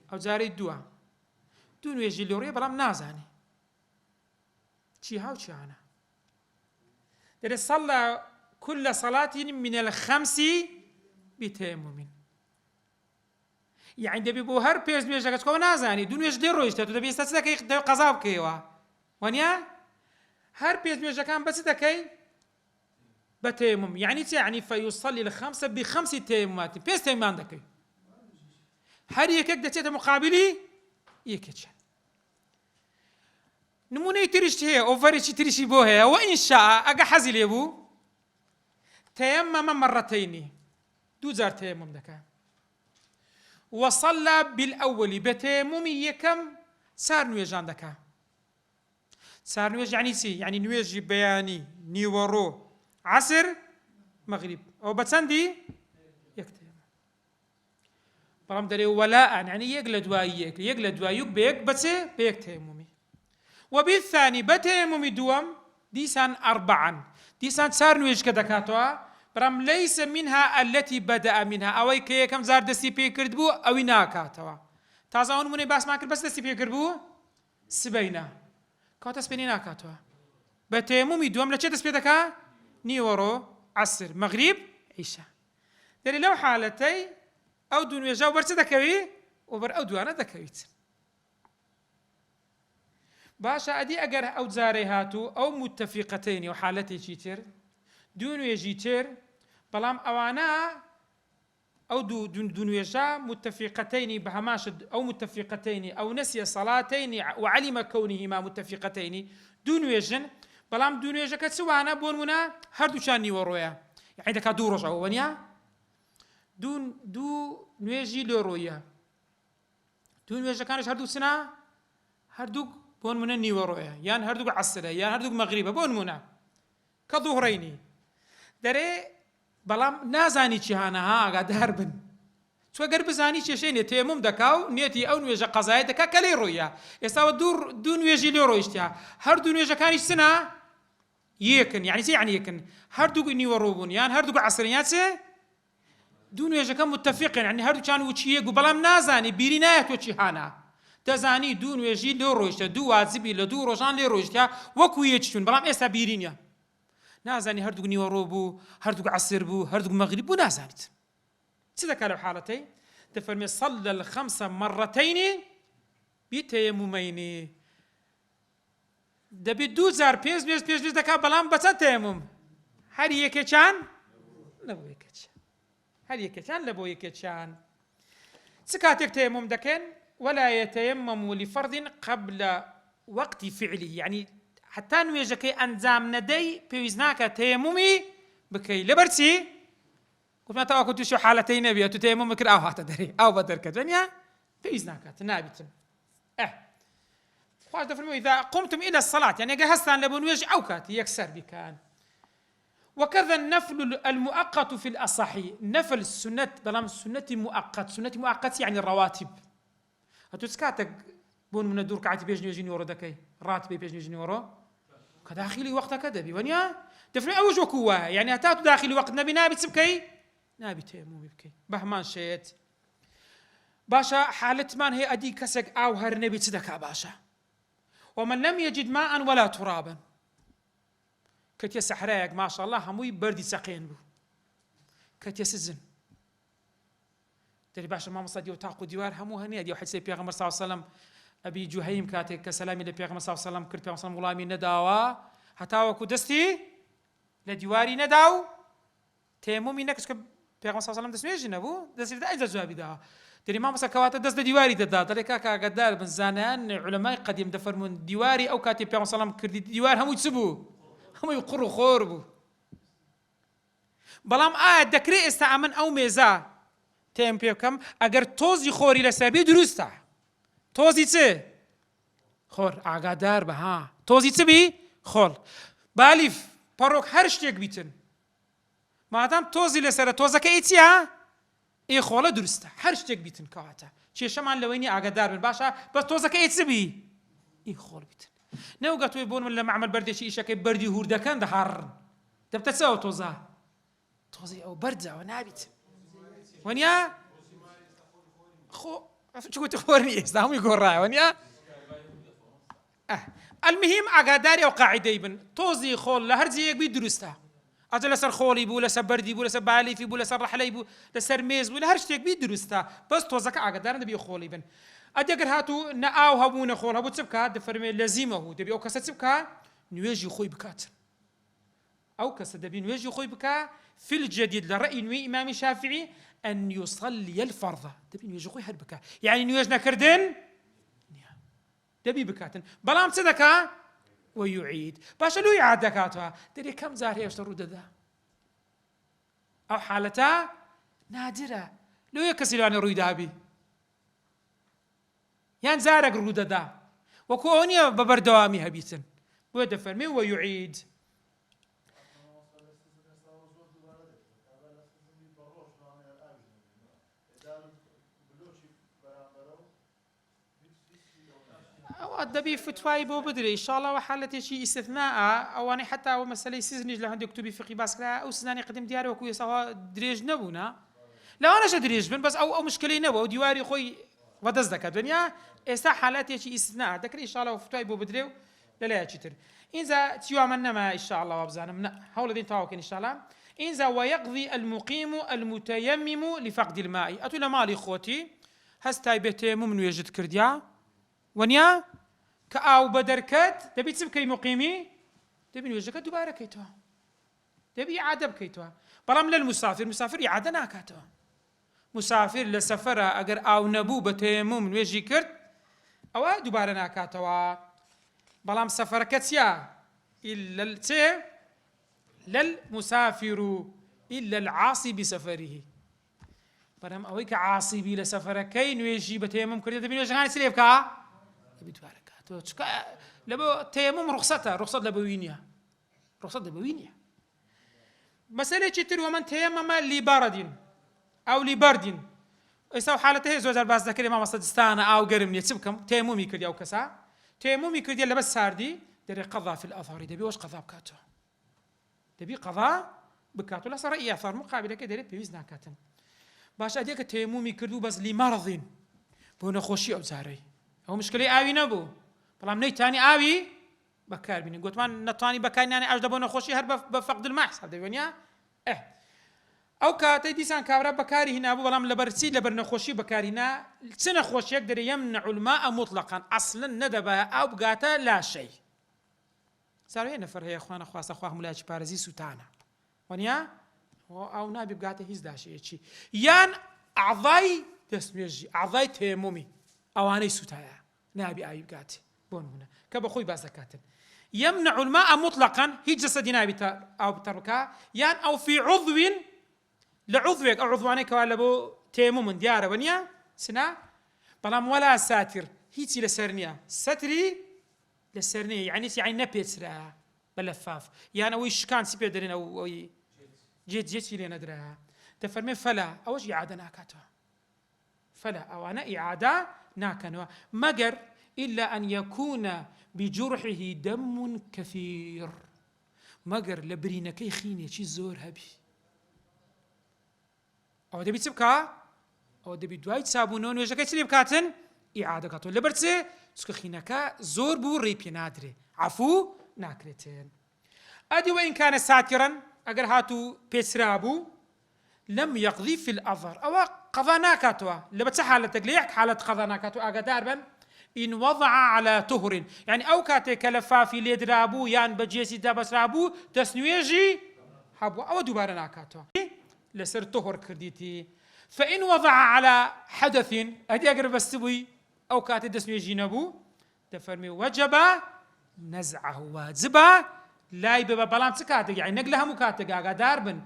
ئەو جارەی دووە دوو نوێژی لێ ڕۆیە بەڵام نازانی چی هاو چیانە دەرێ صلى كل صلاة من الخمس بتيمم يعني دەبێ بۆ هەر پێنج نوێژەکە چکەوە نازانی دوو نوێژ لێ ڕۆیشتە تو دەبێ ئێستا چ دەکەی قەزا بکەیەوە وانیا هەر پێنج نوێژەکان بە چ دەکەی بە تەیەمم يعني چ يعني فيصلي الخمس بخمس تيممات پێنج تەیەممان دەکەی هەر یەکێک دەچێتە مقابلی یەکێکیان نمونەی تریش هەیە ئۆڤەرێکی تریشی بۆ هەیە وئینشاء ئەگە حەزی لێ بوو تەیەممە مەڕەتەینی دوو جار تەیەمم دەکات وصلى بالأول بتيمم يكم سار نويجان دكا سار نويج يعني سي يعني نويج بياني نيورو عصر مغرب أو بتسندي يكتم برام دري ولاء يعني يقلد وايك يقلد وايك بيك بس بيك تيممي وبالثاني بتيمم دوم ديسان أربعا ديسان سار نويج كدكاتوا برام ليس منها التي بدأ منها أوي كي كم زار دستي بي كردبو أوي ناكاتوا تازاون مني باس ما كرد بس دستي بي كردبو سبينا كاتا سبيني ناكاتوا بتيممي دوم لچه دست بيدكا نيورو عصر مغرب عشاء داري لو حالتي أو دون ويجاو برس دكوي وبر أو دوانا دكويت باشا أدي أجر أو زاري هاتو أو متفقتين وحالتي شيتر دون ويجيتر بلام أوانا أو دون ويجا متفقتين بهماشد أو متفقتين أو نسي صلاتين وعلم كونهما متفقتين دون ويجن بلام دون ويجا كتسوانا بونمنا هردو شاني ورويا يعني دكا دو رجع ونيا دو نويجي لرويا دون ويجا كانش هردو سنة هردو بونمنا نيورويا يان هردو عصرة يان هردو مغربة بونمنا كظهريني دەرێ بەڵام نازانی چی هانەها ئاگادار بن چوە گەر بزانی چێشێنێ تێمم دەکا و نێتی ئەو نوێژە قەزایە دەکا کە لێ ڕۆیە ئێستاوە دوو نوێژی لێ ڕۆیشتیا هەردوو نوێژەکانیش چنە یەکن یعنی چی یعنی یەکن هەردوو نیوەڕۆ بوون یان هەردوو عەسرن یان چێ دوو نوێژەکە متتەفیقن یعنی هەردووچیان وچی یەک و بەڵام نازانی بیری نایەت تۆ چی هانە دەزانی دوو نوێژی لێ ڕۆیشتە دوو واجبی لە دوو ڕۆژان لێ ڕۆیشتیا وەکو یەکچوون بەڵام ئێستا بیری نییە نازانی هەردوو نیوەڕۆ بوو، هەردوو عەسر بوو، هەردوو مەغریب بوو، نازانیت چ دەکات لەو حاڵەتەی؟ دەفەرمێ صەلە الخەمسە مەڕەتەینی بتەیەمومەینی، دەبێت 2000 پێش دەکات، بەڵام بەچەند تەیەموم؟ هەر یەکێکیان لە بۆ یەکێکیان، هەر یەکێکیان لە بۆ یەکێکیان. چ کاتێک تەیەموم دەکەن؟ ولا يتيمم لفرض قبل وقت فعله، يعني حتى نوێژەکەی ئەنجام نەدەی پێویست ناکات تەیەمومی بکەی. لەبەرچی؟ گوتمان تاواکو تووشی حاڵەتەی نەبێت و تەیەموم بکرد ئاو هاتە دەرێ، ئاو بە دەرکەوت، وانیا پێویست ناکات، نابیتن. خواش دەفەرمێ إذا قمتم إلى الصلاة، يعني ئەگە هەستان لە بۆ نوێژ ئەو کاتی یەکسەر بیکەن. وكذا النفل المؤقت في الأصح، نفل السنة بلام السنة مؤقت، سنة مؤقت يعني الرواتب. هاتو سكاتك بون من الدور كعتي بيجني يجيني ورا دكاي راتبي بيجني يجيني ورا كداخلي وقت كدبي ونيا دفري أوج وكوا، يعني هتاتو داخلي وقت نبي نابي تسبكي نابي تيمو بكي بهمان شيت باشا حالة من هي أدي كسك أو هر نبي تصدق باشا. ومن لم يجد ماء ولا ترابا، كتيا سحراك ما شاء الله هموي بردي سقين بو كتيا سزن دەری باشە مامۆستا تاق و دیوار هەموو هەنیە دی حەدیثی پێغەمبەر صلی الله علیه و سلم ئەبی جوهەیم کاتێک کە سەلامی لە پێغەمبەر صلی الله علیه و سلم کرد، پێغەمبەر صلی الله علیه و سلم وڵامی نەداوە هەتاوەکو دەستی لە دیواری نەدا و تەیەمومی نەکرد کە پێغەمبەر صلی الله علیه و سلم دەستنوێژی نەبوو، دەستی لەدا ئەجا جوابی داوە. دەری مامۆستا کەواتە دەست لە دیواری دەدا، دەڵێ کاکە ئاگادار بن، زانایان عولەمای قەدیم دەفەرمون دیواری ئەو کاتی پێغەمبەر صلی الله علیه و سلم کردی دیوار هەمووی چ بوو؟ هەمووی قوڕ و خۆر بوو. بەڵام ئایا دەکرێت ئێستا ئەمن ئەو مێزە تێم پێ بکەم ئەگەر تۆزی خۆری لەسەر بێ دروستە؟ تۆزی چ؟ خۆر. ئاگادار بە ها تۆزی چ بی؟ خۆڵ. بالیف پەڕۆک هەر شتێک بیتن مادام تۆزی لەسەرە، تۆزەکە ئەی چیە؟ ئێ خۆڵە دروستە، هەر شتێک بیتن کەواتە کێشەمان لەوەی نی ئاگادار بن. باشە بەس تۆزەکە ئەی چ بی؟ ئی خۆڵ بیتن. نەوگە توێ بۆن من لە مەعمەل بەردێکی ئیشەکەی بەردی هوردەکەن دەهاڕن، دەبتە چەوە تۆزە؟ تۆزی ئەو بەردەوە نابیتن ونیا خو چکو تخورنی است همی گورای ونیا. المهم ئاگاداری ئەو قاعدەی بن، تۆزی خۆڵ لە هەر جێیەک بی دروستە، ئەجا لەسەر خۆڵی بوو، لەسەر بەردی بوو، لەسەر بالیفی بوو، لەسەر ڕەحلەی بوو، لەسەر مێز بوو، لە هەر شتێک بی دروستە، بەس تۆزەکە ئاگادارن دەبی خۆڵی بن. ئەگەر هاتوو نە ئاو هەبوو نە خۆڵ هەبوو چ بکات؟ دەفەرمێ لەزیمە بوو دەبی ئەو کەسە چ بکات؟ نوێژی خۆی بکات. ئەو کەسە دەبی نوێژی خۆی بکات. في الجديد لرأي نوي إمام الشافعي أن يصلي الفرض، دبي نويج خوي هربكا، يعني نويج نكردن دبي بكاتن بلام صدقا ويعيد باش لو يعاد دكاتها دري كم زار يشتروا ددا أو حالتا نادرة لو يكسر يعني روي دابي يعني زارك رو ددا وكوني ببردوامي هبيتن ودفرمي ويعيد. دبي فتواي بو بدري ان شاء الله وحالتي شيء استثناء او انا حتى او مساله سيزني له عندي كتبي فقهي باسكلا او سناني قدم دياري وكو سوا دريج نبونا لا انا شدريج بن بس او مشكله نبو ديواري خوي ودزدك الدنيا اسا حالاتي شيء استثناء ذكر ان شاء الله فتواي بو بدري لا لا تشتر اذا تيوا منا ما ان شاء الله وابزانا من حول دين تاوكن ان شاء الله اذا ويقضي المقيم المتيمم لفقد الماء اتو مالي اخوتي هستاي بتيمم من وجد كرديا ونيا كأو بدركت تبي تسبكي مقيمي تبي نوجهك دوباره كيتوا تبي عادة بكيتوا برام للمسافر مسافر إعادة ناكاتوا مسافر لسفرة أجر أو نبو بتيمم نوجه كرت أو دوباره ناكاتوا برام سفر كتيا إلا التي للمسافر إلا العاصي بسفره برام أويك عاصي بلا سفرة كي نوجه بتيمم كرت تبي نوجه غاني سليبكا تبي دوباره لبو تيمم رخصة لبوينيا رخصة لبوينيا مسألة تشتري ومن تيمم لبرد أو لبرد يساو حالته زوج الباس ذكر ما مصدستانا أو قرم يتسبكم تيممي كردي أو كسا تيممي كردي اللي بس ساردي دري قضاء في الأثار دبي وش قضاء بكاتو دبي قضاء بكاتو لا صار أي أثار مقابلة كده دري بيزنا كاتن باش أديك تيممي كردو بس لمرض بونا خوشي أو زاري أو مشكلة آوي نبو بلام نيت تاني آوي بەکاربینی گوتمان نەتوانی بەکارێنانی ئاش دەبۆ نەخۆشی هەر بە فەقد الماء حساب دەبێنیا ئەو کاتەی دیسان کابرا بەکاری هێنابوو بەڵام لەبەرچی لەبەر نەخۆشی بەکارهێنا چ نەخۆشیەک دەرێ یەمنع الماء مطلقا ئەسڵن نەدەبایە ئەو بگاتە لاشەی ساروێ نەفەر هەیە خوا نەخواستە خوا هەمولایەکی پارێزی سوتانە وەنیا ئەو نابێ بگاتە هیچ داشەیەکی یان ئەعضای دەستنوێژی ئەعضای تەیەمومی ئەوانەی سوتایە نابێ ئاوی بگاتێ بۆ نمونە کە بەخۆی باس دەکاتن يمنع الماء مطلقا هیچ جەسەدی نابێ ئاو بتەڕکا یان ئەو فی عضو لعضوێک ئەو عضوانەی کەوا لە بۆ تەیەمومن دیارە وەنیا سنا بەڵام وەلا ساتر هیچی لەسەر نییە سەتری لەسەر نییە یعنی نەپێچرا بە لەفاف یان ئەوەی شکان چی پێ دەرێن ئەوەی جێجێکی لێ نەدرا دەفەرمێ فەلا ئەوەش ئیعادە ناکاتەوە فەلا ئەوانە ئیعادە ناکەنەوە مەگەر إلا أن يكون بجرحه دم كثير مەگەر لە برینەکەی خینێکی زۆر هەبی ئەوە دەبی چ بکە ئەوە دەبی دوای چابوونەوە نوێژەکەی چ لێ بکاتن ئیعادە کاتەوە لەبەر چێ چونکە خینەکە زۆر بوو ڕێی پێ نادرێ عەفوو ناکرێتن ئەدی وإن كان ساترا ئەگەر هاتوو پێچرا بوو لم يقضي في الأظهر ئەوە قەضا ناکاتەوە لە بە چه حالەتێک لە یەک حالەت قەضا ناکاتەوە ئاگادار بن إن وضع على طهر يعني أو كاتك لفافي ليدرابو يان بجيسي دابسرابو تسنويجي حبو أو دوباره ناكاتو لسر طهر كرديتي فإن وضع على حدث أدي أقرب السبوي أو كاتك تسنويجي نبو تفرمي وجب نزعه واجبا لا يبقى بلام تكاتك يعني نقلها مكاتك أقدار بن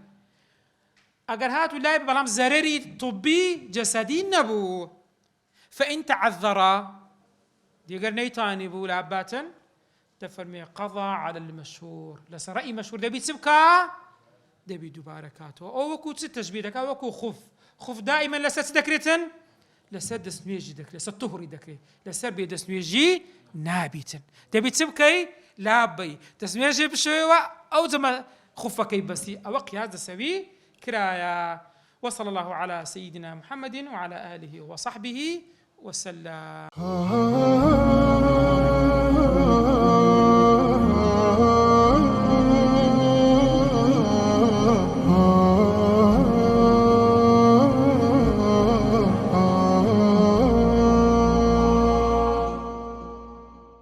أقر هاتو لا يبقى بلام زرري طبي جسدي نبو فإن تعذر ديگر نيتاني بو لعباتن تفرمي قضى على المشهور لسا رأي مشهور دبي تبكى دبي دوباركاتو او وكو تشبيدك او وكو خف دائما لسا تدكرتن لسا دسنويجي دكري لسا الطهري دكري لسا بي دسنويجي نابيتن دبي تبكي لابي دسنويجي بشوي او زما خفكي بسي او قياس دسوي كرايا وصلى الله على سيدنا محمد وعلى آله وصحبه وسلم